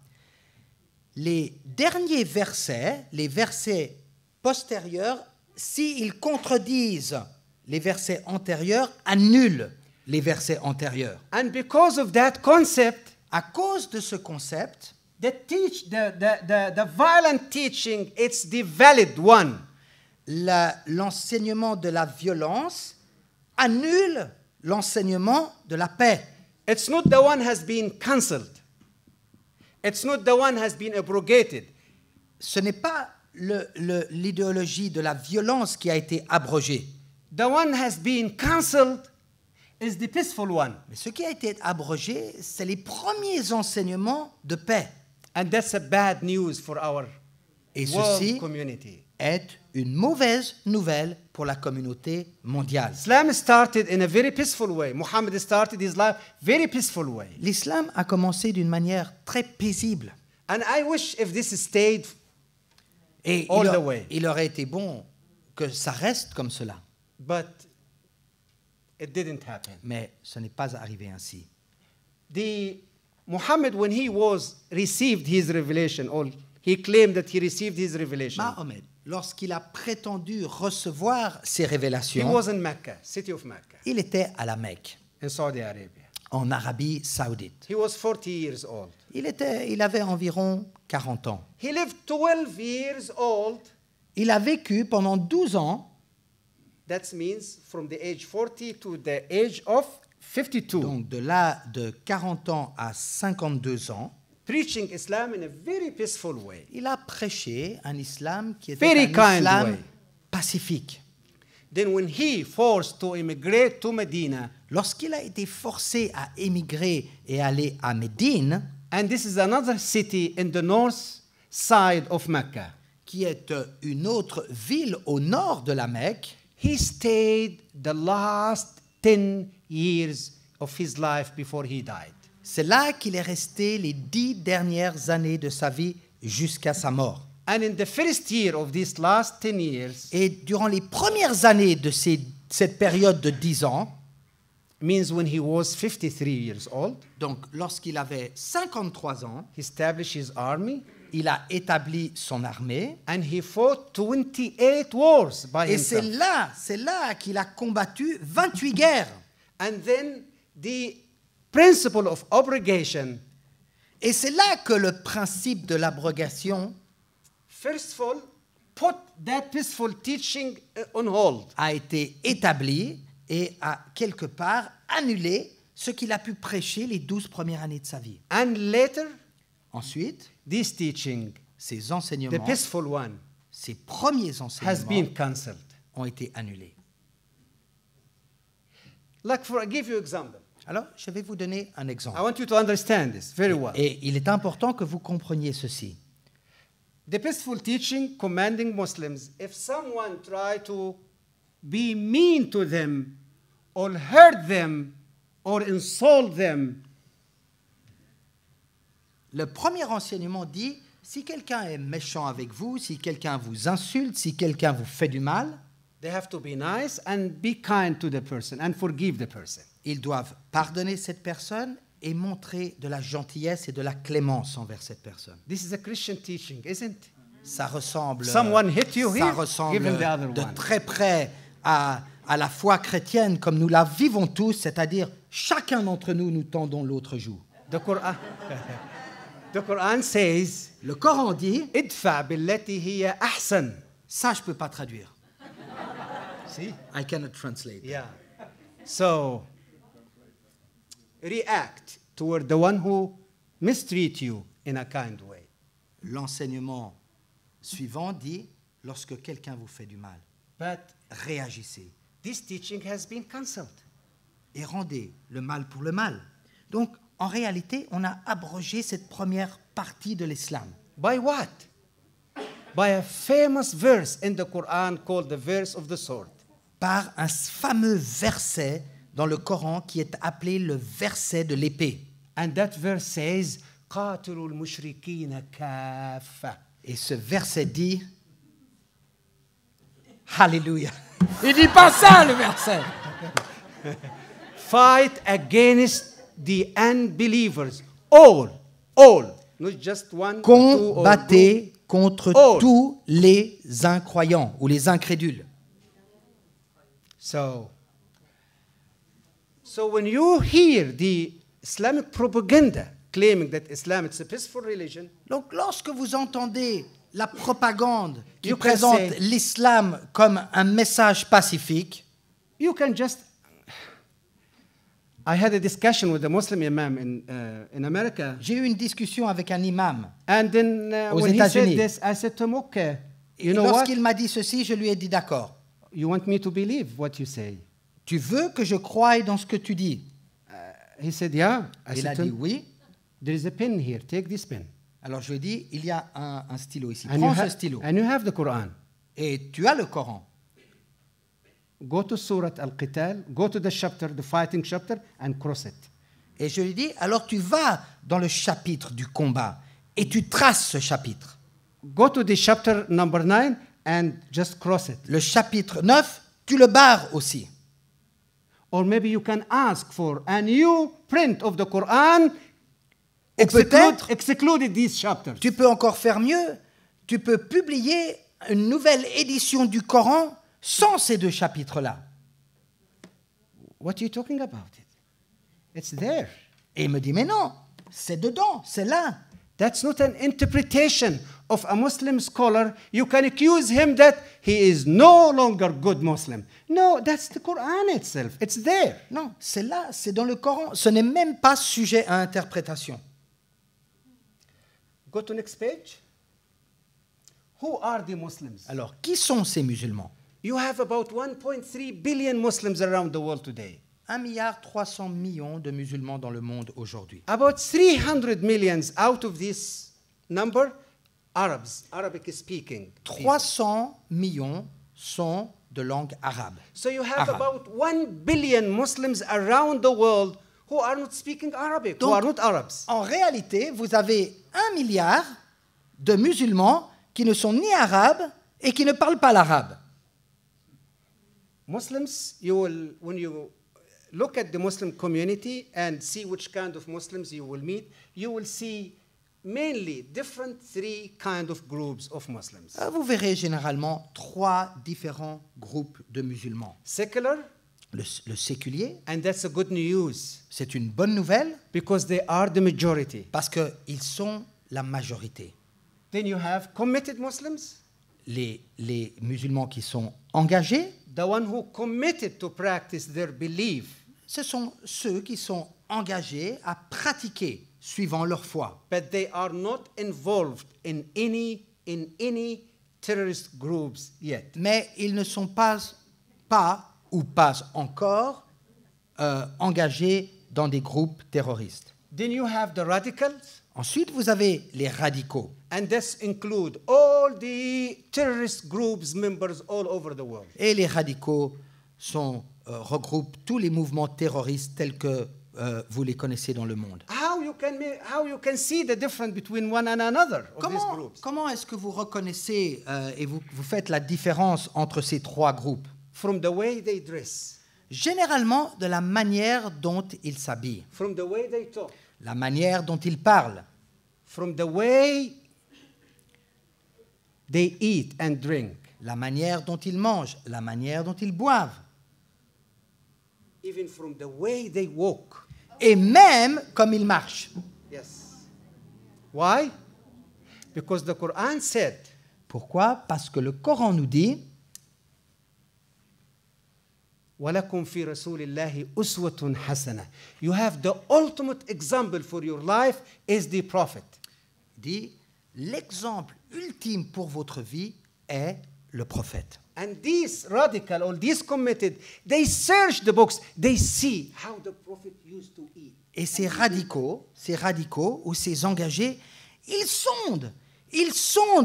Speaker 2: Les derniers versets, les versets postérieurs, s'ils contredisent les versets antérieurs, annulent les versets antérieurs.
Speaker 1: And because of that concept,
Speaker 2: À cause de ce concept,
Speaker 1: the violent teaching, it's the valid one.
Speaker 2: l'enseignement de la violence annule l'enseignement de la paix.
Speaker 1: It's not the one has been cancelled. It's not the one has been abrogated.
Speaker 2: Ce n'est pas l'idéologie de la violence qui a été abrogée.
Speaker 1: The one has been cancelled is the peaceful one.
Speaker 2: Mais ce qui a été abrogé, c'est les premiers enseignements de paix.
Speaker 1: And that's a bad news for our
Speaker 2: Et
Speaker 1: world
Speaker 2: ceci
Speaker 1: community.
Speaker 2: est une mauvaise nouvelle pour la communauté mondiale.
Speaker 1: Islam started in a very peaceful way. Muhammad started his life very peaceful way.
Speaker 2: L'islam a commencé d'une manière très paisible.
Speaker 1: And I wish if this stayed
Speaker 2: Et
Speaker 1: all the way.
Speaker 2: il aurait été bon que ça reste comme cela.
Speaker 1: But it didn't happen.
Speaker 2: Mais ce n'est pas arrivé ainsi.
Speaker 1: Muhammad, when he received his revelation, or he claimed that he received his revelation,
Speaker 2: Mahomet, lorsqu'il a prétendu recevoir ces
Speaker 1: he
Speaker 2: révélations,
Speaker 1: was in Mecca, city of Mecca,
Speaker 2: il était à la Mecque,
Speaker 1: in Saudi Arabia.
Speaker 2: en Arabie Saoudite.
Speaker 1: He was 40 years old.
Speaker 2: Il avait environ 40 ans.
Speaker 1: He lived 12 years old.
Speaker 2: Il a vécu pendant 12 ans,
Speaker 1: That means from the age 40 to the age of 52.
Speaker 2: donc de là de 40 ans à 52 ans,
Speaker 1: Preaching Islam in a very peaceful way.
Speaker 2: il a prêché un islam qui était
Speaker 1: Very
Speaker 2: un
Speaker 1: kind
Speaker 2: islam
Speaker 1: way.
Speaker 2: pacifique.
Speaker 1: Then when he forced to immigrate to Medina,
Speaker 2: Lorsqu'il a été forcé à émigrer et aller à Médine,
Speaker 1: and this is another city in the north side of Mecca,
Speaker 2: qui est une autre ville au nord de la Mecque,
Speaker 1: he stayed the last 10 years of his life before he died.
Speaker 2: c'est là qu'il est resté les 10 dernières années de sa vie jusqu'à sa mort.
Speaker 1: And in the first year of these last 10 years,
Speaker 2: Et durant les premières années de cette période de 10 ans,
Speaker 1: means when he was 53 years old,
Speaker 2: donc lorsqu'il avait 53 ans,
Speaker 1: he established his army
Speaker 2: il a établi son armée.
Speaker 1: and he fought 28 wars by
Speaker 2: Et
Speaker 1: himself.
Speaker 2: c'est là qu'il a combattu 28 guerres.
Speaker 1: And then the principle of abrogation
Speaker 2: Et c'est là que le principe de l'abrogation
Speaker 1: first of all, put that peaceful teaching on hold.
Speaker 2: a été établi et a quelque part annulé ce qu'il a pu prêcher les 12 premières années de sa vie.
Speaker 1: And later,
Speaker 2: Ensuite,
Speaker 1: this teaching,
Speaker 2: ces
Speaker 1: the
Speaker 2: enseignements,
Speaker 1: peaceful one,
Speaker 2: ces premiers
Speaker 1: has
Speaker 2: enseignements
Speaker 1: been cancelled.
Speaker 2: ont été annulés.
Speaker 1: Like for, I give you example.
Speaker 2: Alors, je vais vous donner un exemple.
Speaker 1: I want you to understand this very well.
Speaker 2: Et il est important que vous compreniez ceci.
Speaker 1: The peaceful teaching commanding Muslims, if someone try to be mean to them or hurt them or insult them,
Speaker 2: Le premier enseignement dit, si quelqu'un est méchant avec vous, si quelqu'un vous insulte, si quelqu'un vous fait du mal,
Speaker 1: they have to be nice and be kind to the person and forgive the person.
Speaker 2: ils doivent pardonner cette personne et montrer de la gentillesse et de la clémence envers cette personne.
Speaker 1: This is a Christian teaching, isn't it?
Speaker 2: Ça ressemble,
Speaker 1: Someone hit you
Speaker 2: ça
Speaker 1: here,
Speaker 2: ressemble
Speaker 1: give him the other
Speaker 2: de
Speaker 1: one.
Speaker 2: très près à la foi chrétienne comme nous la vivons tous, c'est-à-dire chacun d'entre nous, nous tendons l'autre joue.
Speaker 1: The Quran, the Quran says,
Speaker 2: Le Coran dit,
Speaker 1: "Idfa billati hiya ahsan."
Speaker 2: ça je ne peux pas traduire.
Speaker 1: See?
Speaker 2: I cannot translate.
Speaker 1: Yeah. So, react toward the one who mistreat you in a kind way.
Speaker 2: L'enseignement suivant dit, lorsque quelqu'un vous fait du mal,
Speaker 1: But
Speaker 2: réagissez
Speaker 1: this teaching has been cancelled.
Speaker 2: et rendez le mal pour le mal. Donc, en réalité, on a abrogé cette première partie de l'islam.
Speaker 1: By what? By a famous verse in the Quran called the verse of the sword.
Speaker 2: Par un fameux verset dans le Coran qui est appelé le verset de l'épée.
Speaker 1: And that verse says, قاتلوا المشركين كافة.
Speaker 2: Et ce verset dit, Alléluia. Il dit pas ça, le verset.
Speaker 1: Fight against the unbelievers. All. Not just one, or two, or group.
Speaker 2: Combattez contre
Speaker 1: All.
Speaker 2: tous les incroyants ou les incrédules.
Speaker 1: So when you hear the Islamic propaganda claiming that Islam is a peaceful religion,
Speaker 2: Donc, lorsque vous entendez la propagande qui
Speaker 1: You can
Speaker 2: présente
Speaker 1: say-
Speaker 2: l'islam comme un message pacifique,
Speaker 1: you can just. I had a discussion with a Muslim imam in America,
Speaker 2: j'ai eu une discussion avec un imam.
Speaker 1: and then
Speaker 2: Aux
Speaker 1: when he said
Speaker 2: États-Unis.
Speaker 1: this, I said to him, "Okay,
Speaker 2: Et
Speaker 1: you know what?
Speaker 2: lorsqu'il m'a dit ceci, je lui ai dit d'accord.
Speaker 1: You want me to believe what you say?"
Speaker 2: Tu veux que je croie dans ce que tu dis?
Speaker 1: He said, "Yeah." I
Speaker 2: Il a
Speaker 1: said to
Speaker 2: dit
Speaker 1: him,
Speaker 2: oui.
Speaker 1: "There is a pen here. Take this pen."
Speaker 2: Alors je lui ai dit, il y a un stylo ici.
Speaker 1: And
Speaker 2: Prends ce stylo.
Speaker 1: and you have the Quran.
Speaker 2: Et tu as le Coran.
Speaker 1: Go to Surah Al-Qital, go to the chapter, the fighting chapter, and cross it.
Speaker 2: Et je lui ai dit, alors tu vas dans le chapitre du combat et tu traces ce chapitre.
Speaker 1: Go to the chapter number 9 and just cross it.
Speaker 2: Le chapitre 9, tu le barres aussi.
Speaker 1: Or maybe you can ask for a new print of the Quran,
Speaker 2: Ou peut-être-
Speaker 1: excluded these chapters.
Speaker 2: Tu peux encore faire mieux. Tu peux publier une nouvelle édition du Coran sans ces deux chapitres-là.
Speaker 1: What are you talking about? It's there.
Speaker 2: Et il me dit, mais non, c'est dedans, c'est là.
Speaker 1: That's not an interpretation of a Muslim scholar. You can accuse him that he is no longer good Muslim. No, that's the Quran itself. It's there.
Speaker 2: Non, c'est là, c'est dans le Coran. Ce n'est même pas sujet à interprétation.
Speaker 1: Go to next page. Who are the Muslims?
Speaker 2: Alors, qui sont ces musulmans?
Speaker 1: You have about 1.3 billion Muslims around the world today.
Speaker 2: 1,3 milliard de musulmans dans le monde aujourd'hui.
Speaker 1: About 300 millions out of this number, Arabs, Arabic speaking.
Speaker 2: 300 millions sont de langue arabe.
Speaker 1: So you have
Speaker 2: Arabe.
Speaker 1: about 1 billion Muslims around the world who are not speaking Arabic, who
Speaker 2: Donc,
Speaker 1: are not Arabs.
Speaker 2: En réalité, vous avez 1 milliard de musulmans qui ne sont ni arabes et qui ne parlent pas l'arabe.
Speaker 1: Muslims, when you look at the Muslim community and see which kind of Muslims you will meet, you will see mainly different three kind of groups of Muslims.
Speaker 2: Vous verrez généralement 3 différents groupes de musulmans.
Speaker 1: Secular,
Speaker 2: le séculier.
Speaker 1: And that's a good news
Speaker 2: C'est une bonne nouvelle
Speaker 1: because they are the majority.
Speaker 2: parce qu'ils sont la majorité.
Speaker 1: Then you have committed Muslims,
Speaker 2: Les musulmans qui sont engagés,
Speaker 1: the one who committed to practice their belief,
Speaker 2: ce sont ceux qui sont engagés à pratiquer suivant leur foi.
Speaker 1: but they are not involved in any terrorist groups yet.
Speaker 2: Mais ils ne sont pas ou pas encore engagés dans des groupes terroristes.
Speaker 1: Then you have the radicals,
Speaker 2: Ensuite, vous avez les radicaux.
Speaker 1: and this include all the terrorist groups members all over the world.
Speaker 2: Et les radicaux regroupent tous les mouvements terroristes tels que vous les connaissez dans le monde.
Speaker 1: How you can see the difference between one and another of these groups?
Speaker 2: Comment est-ce que vous reconnaissez et vous faites la différence entre ces trois groupes?
Speaker 1: From the way they dress,
Speaker 2: Généralement, de la manière dont ils s'habillent,
Speaker 1: from the way they talk,
Speaker 2: la manière dont ils parlent,
Speaker 1: from the way they eat and drink,
Speaker 2: la manière dont ils mangent, la manière dont ils boivent,
Speaker 1: even from the way they walk.
Speaker 2: et même comme ils marchent.
Speaker 1: Yes. Why? Because the Quran said,
Speaker 2: Pourquoi? Parce que le Coran nous dit
Speaker 1: وَلَكُمْ فِي رَسُولِ اللَّهِ أُسْوَةٌ حَسَنَةٌ. You have the ultimate example for your life is the Prophet.
Speaker 2: dit l'exemple ultime pour votre vie est le prophète.
Speaker 1: And these radical or these committed, they search the books, they see how the Prophet used to eat.
Speaker 2: Et ces radicaux ou ces engagés, ils sondent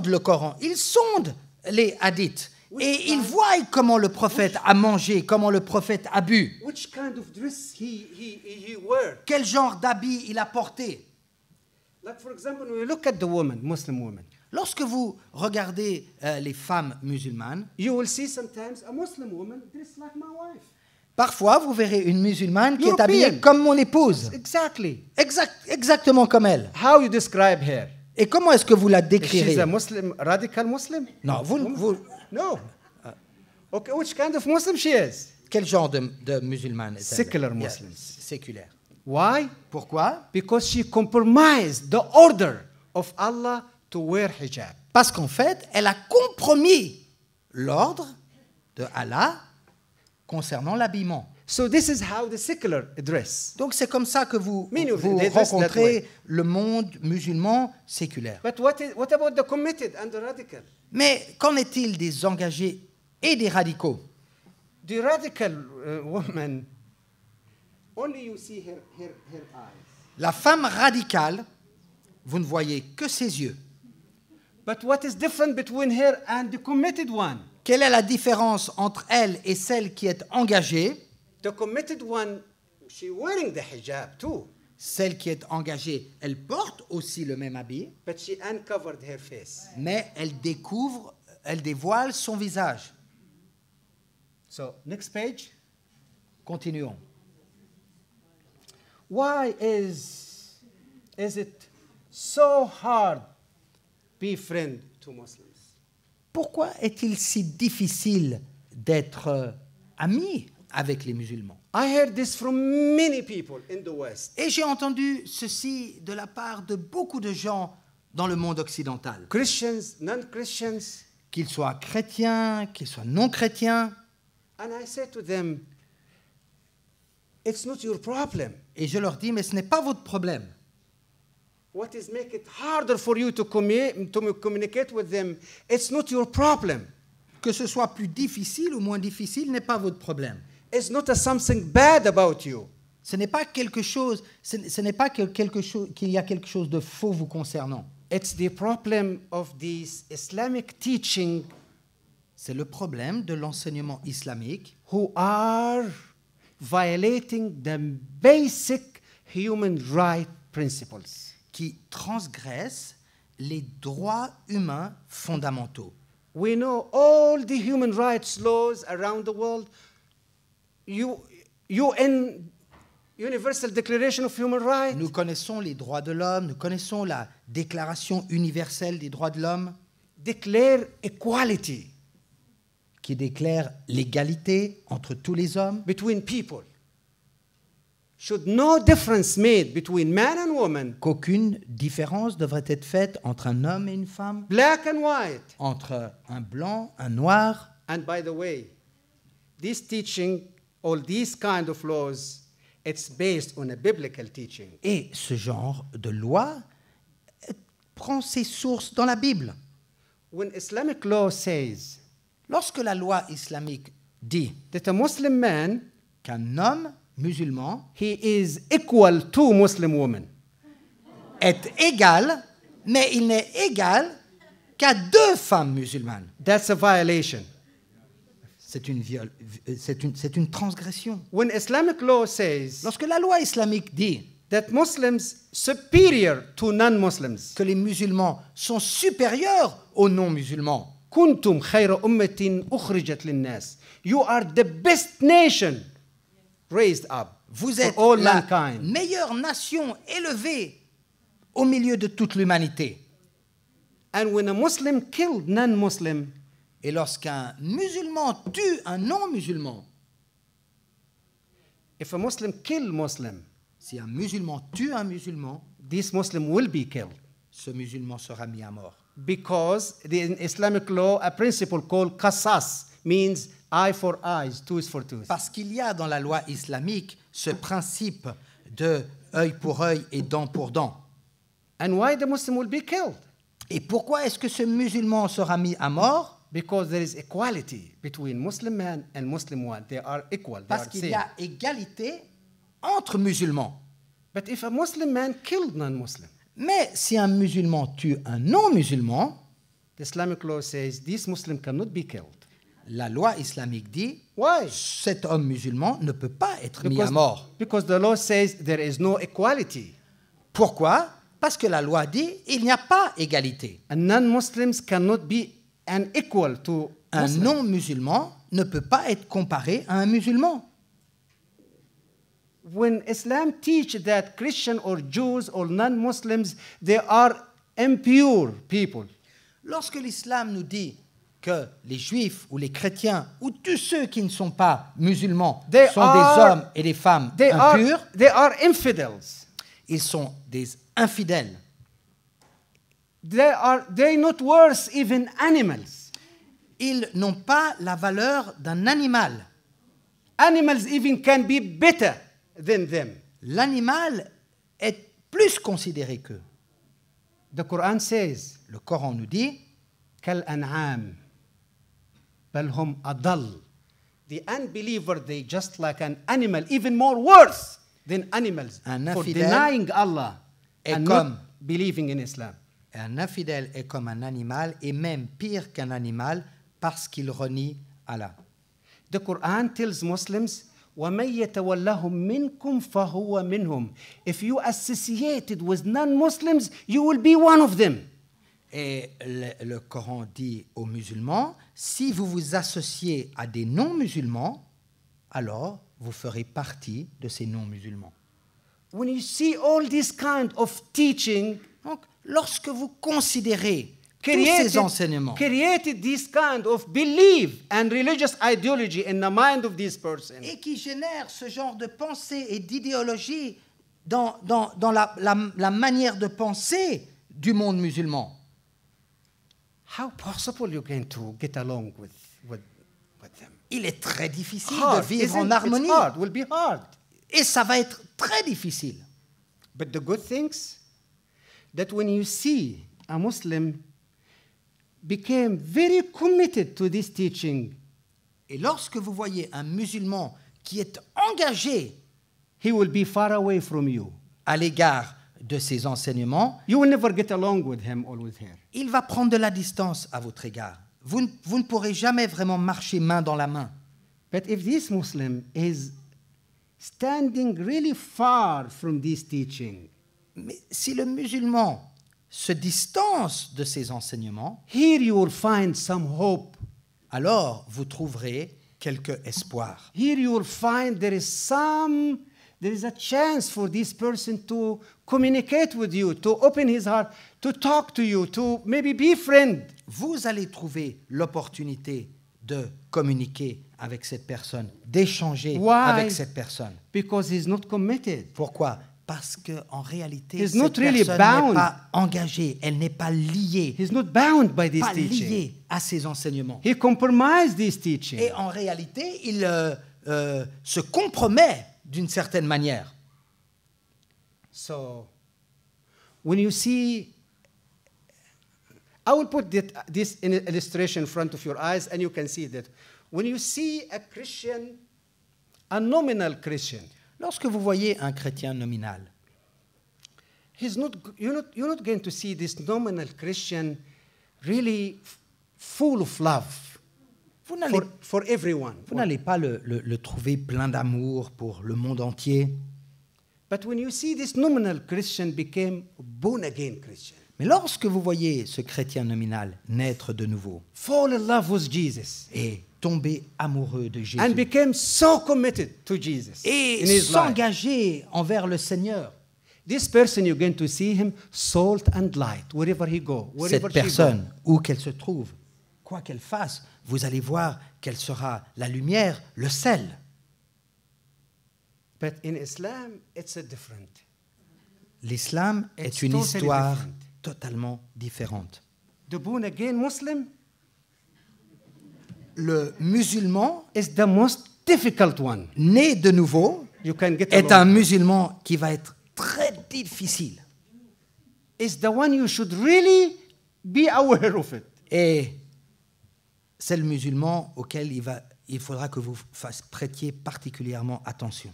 Speaker 2: le Coran, ils sondent les hadiths. Et ils voient comment le prophète a mangé, comment le prophète a bu,
Speaker 1: Which kind of dress he wear.
Speaker 2: quel genre d'habit il a porté.
Speaker 1: Like for example, when you look at the woman, Muslim woman,
Speaker 2: Lorsque vous regardez les femmes musulmanes,
Speaker 1: you will see sometimes a Muslim woman dressed like my wife.
Speaker 2: parfois vous verrez une musulmane qui est
Speaker 1: European.
Speaker 2: habillée comme mon épouse,
Speaker 1: Exactly.
Speaker 2: exactement comme elle.
Speaker 1: How you describe her?
Speaker 2: Et comment est-ce que vous la
Speaker 1: She's
Speaker 2: décrirez?
Speaker 1: a Muslim, radical Muslim?
Speaker 2: Non,
Speaker 1: No. Okay, which kind of Muslim she is?
Speaker 2: quel genre de musulmane est-elle?
Speaker 1: Secular Muslim.
Speaker 2: Séculaire.
Speaker 1: Why?
Speaker 2: Pourquoi?
Speaker 1: Because she compromised the order of Allah to wear hijab.
Speaker 2: Parce qu'en fait, elle a compromis l'ordre de Allah concernant l'habillement.
Speaker 1: So this is how the secular dress.
Speaker 2: Donc c'est comme ça que vous
Speaker 1: Many of them, they dress that way.
Speaker 2: rencontrez le monde musulman séculaire.
Speaker 1: But what about the committed and the radical?
Speaker 2: Mais qu'en est-il des engagés et des radicaux?
Speaker 1: The radical woman, only you see her eyes.
Speaker 2: La femme radicale, vous ne voyez que ses yeux.
Speaker 1: But what is different between her and the committed one?
Speaker 2: Quelle est la différence entre elle et celle qui est engagée?
Speaker 1: The committed one, she wearing the hijab too,
Speaker 2: Celle qui est engagée, elle porte aussi le même habit,
Speaker 1: but she uncovered her face.
Speaker 2: mais elle dévoile son visage.
Speaker 1: So next page.
Speaker 2: Continuons.
Speaker 1: Why is it so hard be friend to Muslims?
Speaker 2: Pourquoi est-il si difficile d'être ami avec les musulmans?
Speaker 1: I heard this from many people in the West.
Speaker 2: Et j'ai entendu ceci de la part de beaucoup de gens dans le monde occidental,
Speaker 1: Christians, non-Christians.
Speaker 2: qu'ils soient chrétiens, qu'ils soient non chrétiens.
Speaker 1: And I said to them, it's not your problem.
Speaker 2: Et je leur dis, mais ce n'est pas votre problème.
Speaker 1: What is make it harder for you to communicate with them, it's not your problem.
Speaker 2: Que ce soit plus difficile ou moins difficile n'est pas votre problème.
Speaker 1: It's not something bad about you.
Speaker 2: Ce n'est pas quelque chose, ce n'est pas qu'il y a quelque chose de faux vous concernant.
Speaker 1: It's the problem of this Islamic teaching
Speaker 2: C'est le problème de l'enseignement islamique
Speaker 1: who are violating the basic human right principles.
Speaker 2: qui transgresse les droits humains fondamentaux.
Speaker 1: We know all the human rights laws around the world. UN, Universal Declaration of Human Rights.
Speaker 2: Nous connaissons les droits de l'homme, nous connaissons la Déclaration universelle des droits de l'homme
Speaker 1: Declare equality.
Speaker 2: qui déclare l'égalité entre tous les hommes,
Speaker 1: between people. Should no difference made between man and woman,
Speaker 2: qu'aucune différence devrait être faite entre un homme et une femme,
Speaker 1: black and white.
Speaker 2: entre un blanc, un noir.
Speaker 1: And by the way, this teaching, all these kind of laws, it's based on a biblical teaching.
Speaker 2: Et ce genre de loi prend ses sources dans la Bible.
Speaker 1: When Islamic law says
Speaker 2: Lorsque la loi islamique dit
Speaker 1: that a Muslim man,
Speaker 2: qu'un homme musulman
Speaker 1: he is equal to Muslim woman,
Speaker 2: est égal, mais il n'est égal qu'à deux femmes musulmanes.
Speaker 1: that's a violation.
Speaker 2: C'est une transgression.
Speaker 1: When Islamic law says
Speaker 2: Lorsque la loi islamique dit
Speaker 1: that Muslims superior to non-Muslims,
Speaker 2: que les musulmans sont supérieurs aux non-musulmans,
Speaker 1: كنتم خير أمة أخرجت للناس. You are the best nation raised up
Speaker 2: vous
Speaker 1: for
Speaker 2: êtes
Speaker 1: all
Speaker 2: la
Speaker 1: mankind.
Speaker 2: meilleure nation élevée au milieu de toute l'humanité.
Speaker 1: And when a Muslim killed non-Muslim,
Speaker 2: Et lorsqu'un musulman tue un non-musulman,
Speaker 1: if a Muslim kill Muslim,
Speaker 2: si un musulman tue un musulman,
Speaker 1: this Muslim will be killed.
Speaker 2: ce musulman sera mis à mort.
Speaker 1: Because in Islamic law, a principle called qasas means eye for eyes, tooth for tooth.
Speaker 2: Parce qu'il y a dans la loi islamique ce principe de œil pour œil et dent pour dent.
Speaker 1: And why the Muslim will be killed?
Speaker 2: Et pourquoi est-ce que ce musulman sera mis à mort?
Speaker 1: Because there is equality between Muslim man and Muslim woman. They are equal. They
Speaker 2: Parce
Speaker 1: are
Speaker 2: qu'il
Speaker 1: same.
Speaker 2: y a égalité entre musulmans.
Speaker 1: But if a Muslim man killed non-Muslim,
Speaker 2: Mais si un musulman tue un non-musulman,
Speaker 1: the Islamic law says this Muslim cannot be killed.
Speaker 2: la loi islamique dit
Speaker 1: Why?
Speaker 2: cet homme musulman ne peut pas être mis à mort.
Speaker 1: Because the law says there is no equality.
Speaker 2: Pourquoi? Parce que la loi dit il n'y a pas égalité.
Speaker 1: And non-Muslims cannot be an equal to
Speaker 2: Un
Speaker 1: Muslim.
Speaker 2: non-musulman ne peut pas être comparé à un musulman.
Speaker 1: When Islam teach that Christian or Jews or non-Muslims, they are impure people.
Speaker 2: Lorsque l'islam nous dit que les juifs ou les chrétiens ou tous ceux qui ne sont pas musulmans
Speaker 1: They
Speaker 2: sont
Speaker 1: are-
Speaker 2: des hommes et des femmes impurs,
Speaker 1: they are infidels.
Speaker 2: ils sont des infidèles.
Speaker 1: They not worse even animals.
Speaker 2: Ils n'ont pas la valeur d'un animal.
Speaker 1: Animals even can be better than them.
Speaker 2: L'animal est plus considéré qu'eux.
Speaker 1: The Quran says,
Speaker 2: Le Coran nous dit
Speaker 1: كالأنعام بل هم أضل. The unbeliever, they just like an animal, even more worse than animals
Speaker 2: Un
Speaker 1: for
Speaker 2: infidèle
Speaker 1: denying Allah
Speaker 2: est
Speaker 1: and
Speaker 2: comme-
Speaker 1: not believing in Islam.
Speaker 2: un infidèle est comme un animal et même pire qu'un animal parce qu'il renie Allah.
Speaker 1: The Quran tells Muslims, وَمَن يَتَوَلَّهُم مِّنكُمْ فَهُوَ مِنْهُم. If you associated with non-Muslims, you will be one of them.
Speaker 2: Et le Coran dit aux musulmans, si vous vous associez à des non-musulmans, alors vous ferez partie de ces non-musulmans.
Speaker 1: When you see all this kind of teaching,
Speaker 2: Donc, lorsque vous considérez tous ces enseignements
Speaker 1: created this kind of belief and religious ideology in the mind of this person,
Speaker 2: et qui génèrent ce genre de pensée et d'idéologie dans la manière de penser du monde musulman,
Speaker 1: how possible you're going to get along with them?
Speaker 2: il est très difficile de
Speaker 1: Hard,
Speaker 2: vivre
Speaker 1: isn't
Speaker 2: en
Speaker 1: it?
Speaker 2: harmonie.
Speaker 1: It's hard, will be hard.
Speaker 2: Et ça va être très difficile.
Speaker 1: But the good things that when you see a Muslim became very committed to this teaching,
Speaker 2: Et lorsque vous voyez un musulman qui est engagé
Speaker 1: he will be far away from you.
Speaker 2: à l'égard de ces enseignements,
Speaker 1: You will never get along with him or with her.
Speaker 2: il va prendre de la distance à votre égard. Vous ne pourrez jamais vraiment marcher main dans la main.
Speaker 1: But if this Muslim is standing really far from this teaching,
Speaker 2: Mais si le musulman se distance de ces enseignements,
Speaker 1: here you will find some hope.
Speaker 2: alors vous trouverez quelque espoir.
Speaker 1: Here you will find there is a chance for this person to communicate with you, to open his heart, to talk to you, to maybe be friend.
Speaker 2: Vous allez trouver l'opportunité de communiquer avec cette personne, d'échanger
Speaker 1: Why?
Speaker 2: avec cette personne.
Speaker 1: Because he's not committed.
Speaker 2: Pourquoi? Parce qu'en réalité,
Speaker 1: He's
Speaker 2: cette
Speaker 1: not really
Speaker 2: personne
Speaker 1: bound.
Speaker 2: n'est pas engagée, elle n'est pas liée,
Speaker 1: He's not bound by this
Speaker 2: pas
Speaker 1: teaching.
Speaker 2: liée à ces enseignements.
Speaker 1: He compromised this teaching.
Speaker 2: Et en réalité, il se compromet d'une certaine manière.
Speaker 1: So, when you see, I will put this in an illustration in front of your eyes, and you can see that. When you see a Christian, a nominal Christian,
Speaker 2: Lorsque vous voyez un chrétien nominal,
Speaker 1: you're not going to see this nominal Christian really full of love
Speaker 2: vous n'allez
Speaker 1: for everyone.
Speaker 2: Vous n'allez pas le trouver plein d'amour pour le monde entier.
Speaker 1: But when you see this nominal Christian became born again Christian,
Speaker 2: Mais lorsque vous voyez ce chrétien nominal naître de nouveau
Speaker 1: fall in love with Jesus,
Speaker 2: et tomber amoureux de Jésus
Speaker 1: and became so committed to Jesus in
Speaker 2: et
Speaker 1: his life,
Speaker 2: s'engager envers le Seigneur,
Speaker 1: this person, you're going to see him salt and light wherever he go, wherever
Speaker 2: cette
Speaker 1: she
Speaker 2: personne, où qu'elle se trouve, quoi qu'elle fasse, vous allez voir qu'elle sera la lumière, le sel.
Speaker 1: go. But in Islam, it's a different.
Speaker 2: L'islam
Speaker 1: It's
Speaker 2: est une
Speaker 1: totally
Speaker 2: histoire
Speaker 1: different.
Speaker 2: totalement différente.
Speaker 1: The born again Muslim
Speaker 2: Le musulman
Speaker 1: is the most difficult one.
Speaker 2: né de nouveau
Speaker 1: You can get
Speaker 2: est
Speaker 1: along
Speaker 2: un
Speaker 1: with.
Speaker 2: musulman qui va être très difficile.
Speaker 1: It's the one you should really be aware of it.
Speaker 2: Et c'est le musulman auquel il faudra que vous prêtiez particulièrement attention.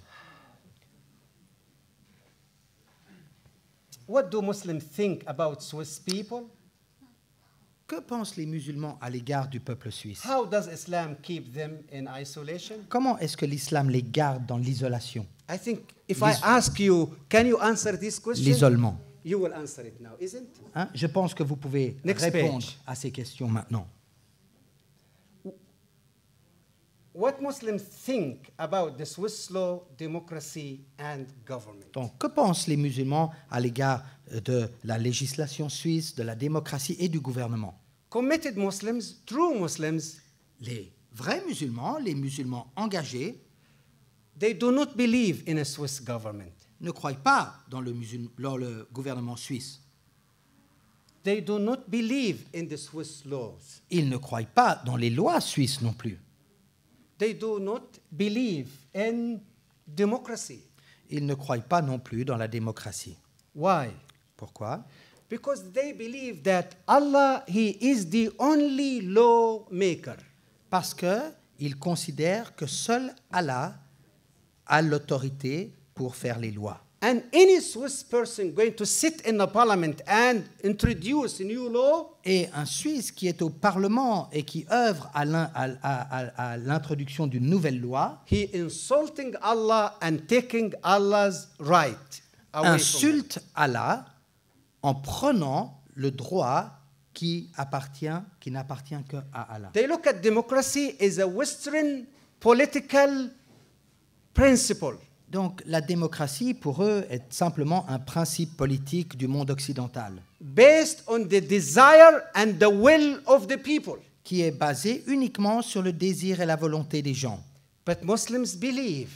Speaker 1: What do Muslims think about Swiss people?
Speaker 2: Que pensent les musulmans à l'égard du peuple suisse?
Speaker 1: How does Islam keep them in isolation?
Speaker 2: Comment est-ce que l'islam les garde dans l'isolation,
Speaker 1: I think if I ask you, can you answer this question?
Speaker 2: l'isolement?
Speaker 1: You will answer it now, isn't?
Speaker 2: Hein? Je pense que vous pouvez
Speaker 1: Next
Speaker 2: répondre
Speaker 1: page.
Speaker 2: à ces questions maintenant.
Speaker 1: What Muslims think about the Swiss law, democracy, and government?
Speaker 2: Donc, que pensent les musulmans à l'égard de la législation suisse, de la démocratie et du gouvernement?
Speaker 1: Committed Muslims, true Muslims,
Speaker 2: Les vrais musulmans, les musulmans engagés,
Speaker 1: they do not believe in a Swiss government.
Speaker 2: ne croient pas dans le gouvernement suisse.
Speaker 1: They do not believe in the Swiss laws.
Speaker 2: Ils ne croient pas dans les lois suisses non plus.
Speaker 1: They do not believe in democracy.
Speaker 2: Ils ne croient pas non plus dans la démocratie.
Speaker 1: Why?
Speaker 2: Pourquoi?
Speaker 1: Because they believe that Allah, He is the only lawmaker.
Speaker 2: Parce qu'ils considèrent que seul Allah a l'autorité pour faire les lois.
Speaker 1: And any Swiss person going to sit in the parliament and introduce a new law,
Speaker 2: Et un Suisse qui est au Parlement et qui œuvre à l'introduction d'une nouvelle loi
Speaker 1: he insulting Allah and taking Allah's right away from him.
Speaker 2: insulte Allah en prenant le droit qui n'appartient qu'à Allah.
Speaker 1: They look at democracy as a Western political principle.
Speaker 2: Donc la démocratie, pour eux, est simplement un principe politique du monde occidental
Speaker 1: Based on the desire and the will of the people.
Speaker 2: qui est basé uniquement sur le désir et la volonté des gens.
Speaker 1: But Muslims believe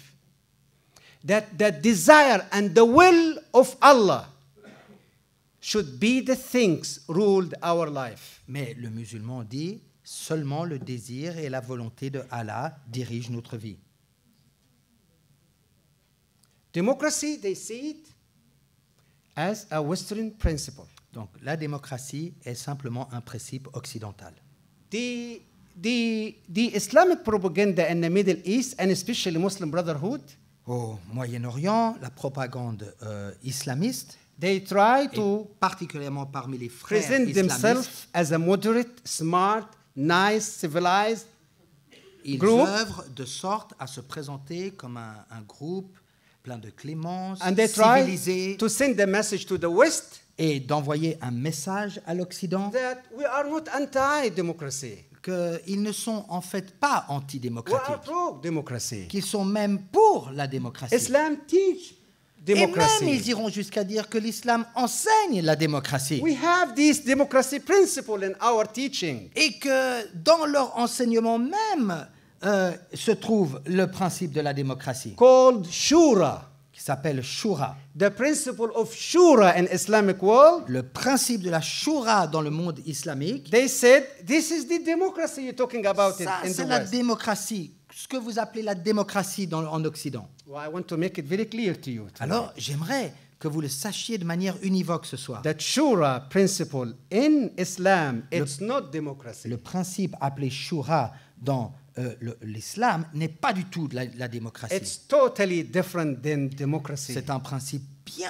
Speaker 1: that the desire and the will of Allah should be the things ruled our life.
Speaker 2: Mais le musulman dit seulement le désir et la volonté de Allah dirigent notre vie.
Speaker 1: Democracy, they see it as a Western principle.
Speaker 2: Donc la démocratie est simplement un principe occidental.
Speaker 1: The Islamic propaganda in the Middle East, and especially Muslim Brotherhood,
Speaker 2: Au Moyen-Orient, la propagande islamiste,
Speaker 1: they try
Speaker 2: et
Speaker 1: to
Speaker 2: particulièrement parmi les frères
Speaker 1: present
Speaker 2: islamistes,
Speaker 1: themselves as a moderate, smart, nice, civilized
Speaker 2: ils
Speaker 1: group.
Speaker 2: œuvrent de sorte à se présenter comme un groupe plein de clémence,
Speaker 1: And they try
Speaker 2: civilisé,
Speaker 1: to send a message to the West
Speaker 2: et d'envoyer un message à l'Occident
Speaker 1: that we are not anti-democracy.
Speaker 2: qu'ils ne sont en fait pas
Speaker 1: We are
Speaker 2: antidémocratiques,
Speaker 1: pro-democracy.
Speaker 2: qu'ils sont même pour la démocratie.
Speaker 1: Islam teach
Speaker 2: Et même
Speaker 1: democracy.
Speaker 2: ils iront jusqu'à dire que l'islam enseigne la démocratie.
Speaker 1: We have this democracy principle in our teaching.
Speaker 2: Et que dans leur enseignement même se trouve le principe de la démocratie,
Speaker 1: Called Shura.
Speaker 2: qui s'appelle Shura.
Speaker 1: The principle of Shura in Islamic world.
Speaker 2: Le principe de la Shura dans le monde islamique,
Speaker 1: They said, this is the democracy you're talking about it
Speaker 2: ça
Speaker 1: in the
Speaker 2: c'est la
Speaker 1: West.
Speaker 2: démocratie, ce que vous appelez la démocratie en Occident.
Speaker 1: Well, I want to make it very clear to you. tonight.
Speaker 2: Alors j'aimerais que vous le sachiez de manière univoque ce soir.
Speaker 1: That Shura principle in Islam, it's not democracy.
Speaker 2: Le principe appelé Shura dans l'islam n'est pas du tout de la démocratie.
Speaker 1: It's totally different than democracy.
Speaker 2: C'est un principe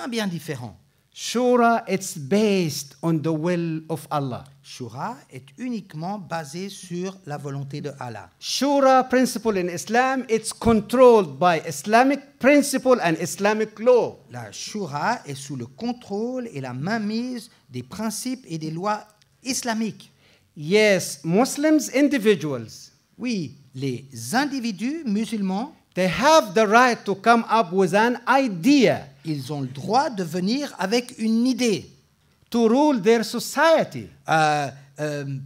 Speaker 2: bien différent.
Speaker 1: Shura, it's based on the will of Allah.
Speaker 2: Shura est uniquement basé sur la volonté de Allah.
Speaker 1: Shura principle in Islam, it's controlled by Islamic principle and Islamic law.
Speaker 2: La Shura est sous le contrôle et la mainmise des principes et des lois islamiques.
Speaker 1: Yes, Muslims, individuals,
Speaker 2: Oui, les individus musulmans,
Speaker 1: they have the right to come up with an idea
Speaker 2: ils ont le droit de venir avec une idée
Speaker 1: to rule their society.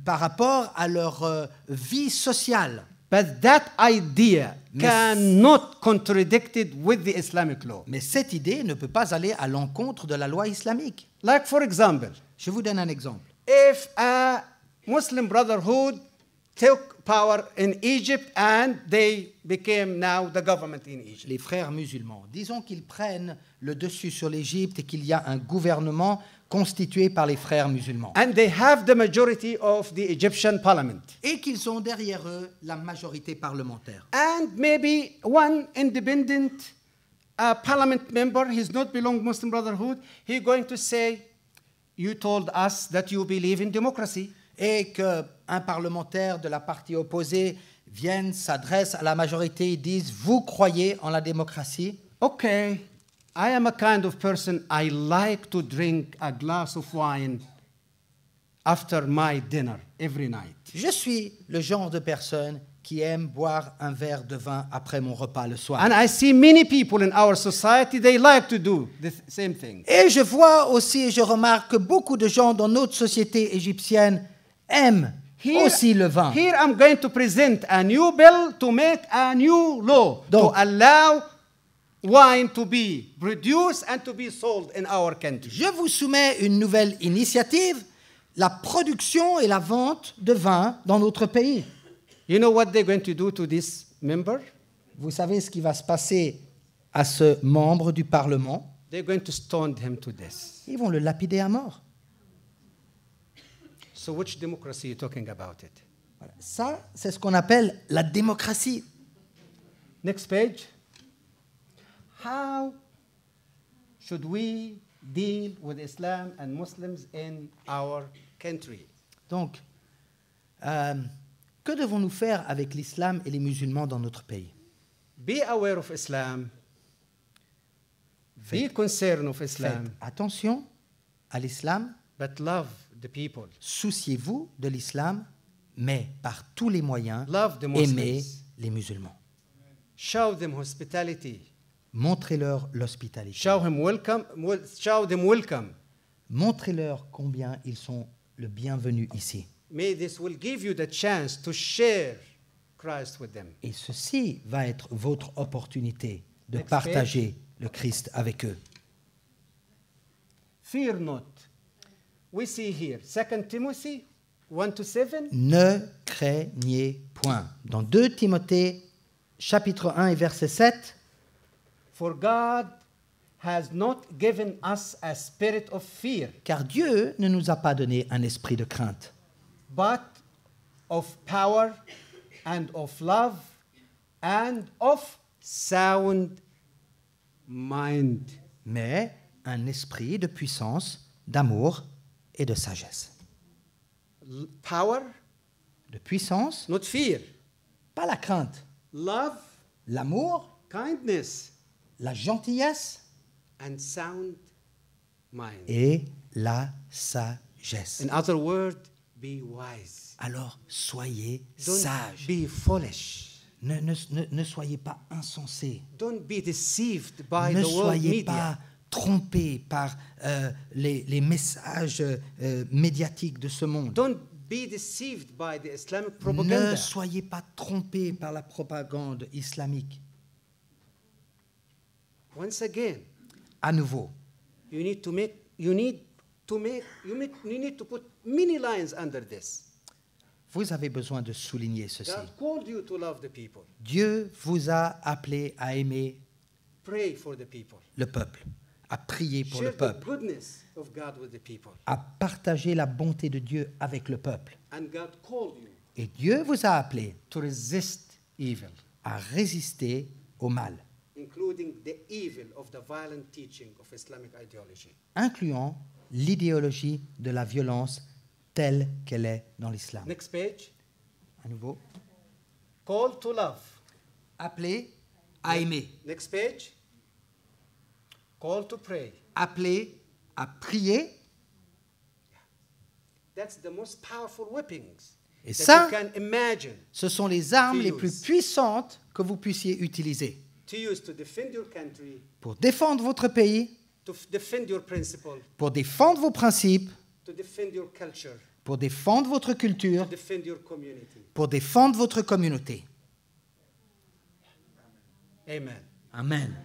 Speaker 2: par rapport à leur vie sociale.
Speaker 1: But that idea cannot contradict it with the Islamic law.
Speaker 2: Mais cette idée ne peut pas aller à l'encontre de la loi islamique.
Speaker 1: Like, for example,
Speaker 2: Je vous donne un exemple.
Speaker 1: if a Muslim Brotherhood took power in Egypt and they became now the government in Egypt.
Speaker 2: Les frères musulmans, disons qu'ils prennent le dessus sur l'Égypte et qu'il y a un gouvernement constitué par les frères musulmans.
Speaker 1: And they have the majority of the Egyptian parliament.
Speaker 2: Et qu'ils ont derrière eux la majorité parlementaire.
Speaker 1: And maybe one independent parliament member, he's not belong Muslim Brotherhood, he's going to say, you told us that you believe in democracy.
Speaker 2: Et qu'un parlementaire de la partie opposée vienne, s'adresse à la majorité et dise « Vous croyez en la démocratie ?»
Speaker 1: Okay, I am a kind of person, I like to drink a glass of wine after my dinner every night.
Speaker 2: Je suis le genre de personne qui aime boire un verre de vin après mon repas le soir.
Speaker 1: And I see many people in our society, they like to do the same thing.
Speaker 2: Et je vois aussi et je remarque que beaucoup de gens dans notre société égyptienne aiment aussi le vin.
Speaker 1: Here I'm going to present a new bill to make a new law
Speaker 2: Donc-
Speaker 1: to allow wine to be produced and to be sold in our country.
Speaker 2: Je vous soumets une nouvelle initiative, la production et la vente de vin dans notre pays.
Speaker 1: You know what they're going to do to this member?
Speaker 2: Vous savez ce qui va se passer à ce membre du Parlement?
Speaker 1: They're going to stone him to death.
Speaker 2: Ils vont le lapider à mort.
Speaker 1: So which democracy are you talking about it?
Speaker 2: Voilà. Ça, c'est ce qu'on appelle la démocratie.
Speaker 1: Next page. How should we deal with Islam and Muslims in our country?
Speaker 2: Donc, que devons-nous faire avec l'islam et les musulmans dans notre pays?
Speaker 1: Be aware of Islam. Be concerned of Islam,
Speaker 2: Faites attention à l'islam,
Speaker 1: but love the people.
Speaker 2: souciez-vous de l'islam, mais par tous les moyens,
Speaker 1: Love the
Speaker 2: aimez
Speaker 1: Muslims.
Speaker 2: les musulmans.
Speaker 1: Show them hospitality.
Speaker 2: Montrez-leur l'hospitalité.
Speaker 1: Show them welcome.
Speaker 2: Montrez-leur combien ils sont le bienvenu ici.
Speaker 1: May this will give you the chance to share Christ with them.
Speaker 2: Et ceci va être votre opportunité de
Speaker 1: Next
Speaker 2: partager le Christ avec eux.
Speaker 1: Fear not. We see here 2 Timothy 1-7.
Speaker 2: Ne craignez point. Dans 2 Timothée, chapitre 1 et verset 7,
Speaker 1: For God has not given us a spirit of fear,
Speaker 2: car Dieu ne nous a pas donné un esprit de crainte,
Speaker 1: but of power and of love and of sound mind.
Speaker 2: mais un esprit de puissance, d'amour et de sagesse.
Speaker 1: Power,
Speaker 2: De puissance,
Speaker 1: not fear.
Speaker 2: pas la crainte,
Speaker 1: Love,
Speaker 2: l'amour,
Speaker 1: kindness,
Speaker 2: la gentillesse
Speaker 1: and sound mind.
Speaker 2: et la sagesse.
Speaker 1: In other words, be wise.
Speaker 2: Alors soyez
Speaker 1: Don't
Speaker 2: sages.
Speaker 1: be foolish.
Speaker 2: Ne soyez pas insensés.
Speaker 1: Don't be deceived by
Speaker 2: Ne
Speaker 1: the world
Speaker 2: soyez
Speaker 1: media.
Speaker 2: pas trompés par les messages médiatiques de ce monde.
Speaker 1: Don't be deceived by the Islamic
Speaker 2: Ne
Speaker 1: propaganda.
Speaker 2: soyez pas trompés par la propagande islamique.
Speaker 1: Once again,
Speaker 2: À nouveau,
Speaker 1: you need to put many lines under this.
Speaker 2: vous avez besoin de souligner ceci.
Speaker 1: God called you to love the people.
Speaker 2: Dieu vous a appelé à aimer
Speaker 1: Pray for the people.
Speaker 2: le peuple, à prier pour le
Speaker 1: Share the
Speaker 2: peuple,
Speaker 1: goodness of God with the people.
Speaker 2: à partager la bonté de Dieu avec le peuple.
Speaker 1: And God called you
Speaker 2: Et Dieu vous a appelé
Speaker 1: to resist evil,
Speaker 2: à résister au mal,
Speaker 1: including the evil of the violent teaching of Islamic ideology.
Speaker 2: incluant l'idéologie de la violence telle qu'elle est dans l'islam.
Speaker 1: Next page.
Speaker 2: À nouveau,
Speaker 1: Call to love.
Speaker 2: appelé à aimer,
Speaker 1: Next page. Call to pray.
Speaker 2: appelé à prier.
Speaker 1: That's the most powerful whippings
Speaker 2: Et
Speaker 1: that
Speaker 2: ça,
Speaker 1: you can imagine
Speaker 2: ce sont les armes
Speaker 1: To
Speaker 2: les
Speaker 1: use.
Speaker 2: plus puissantes que vous puissiez utiliser
Speaker 1: to use to defend your country,
Speaker 2: pour défendre votre pays,
Speaker 1: to defend your principle,
Speaker 2: pour défendre vos principes,
Speaker 1: to defend your culture,
Speaker 2: pour défendre votre
Speaker 1: to
Speaker 2: culture,
Speaker 1: defend your community.
Speaker 2: pour défendre votre communauté.
Speaker 1: Amen.
Speaker 2: Amen.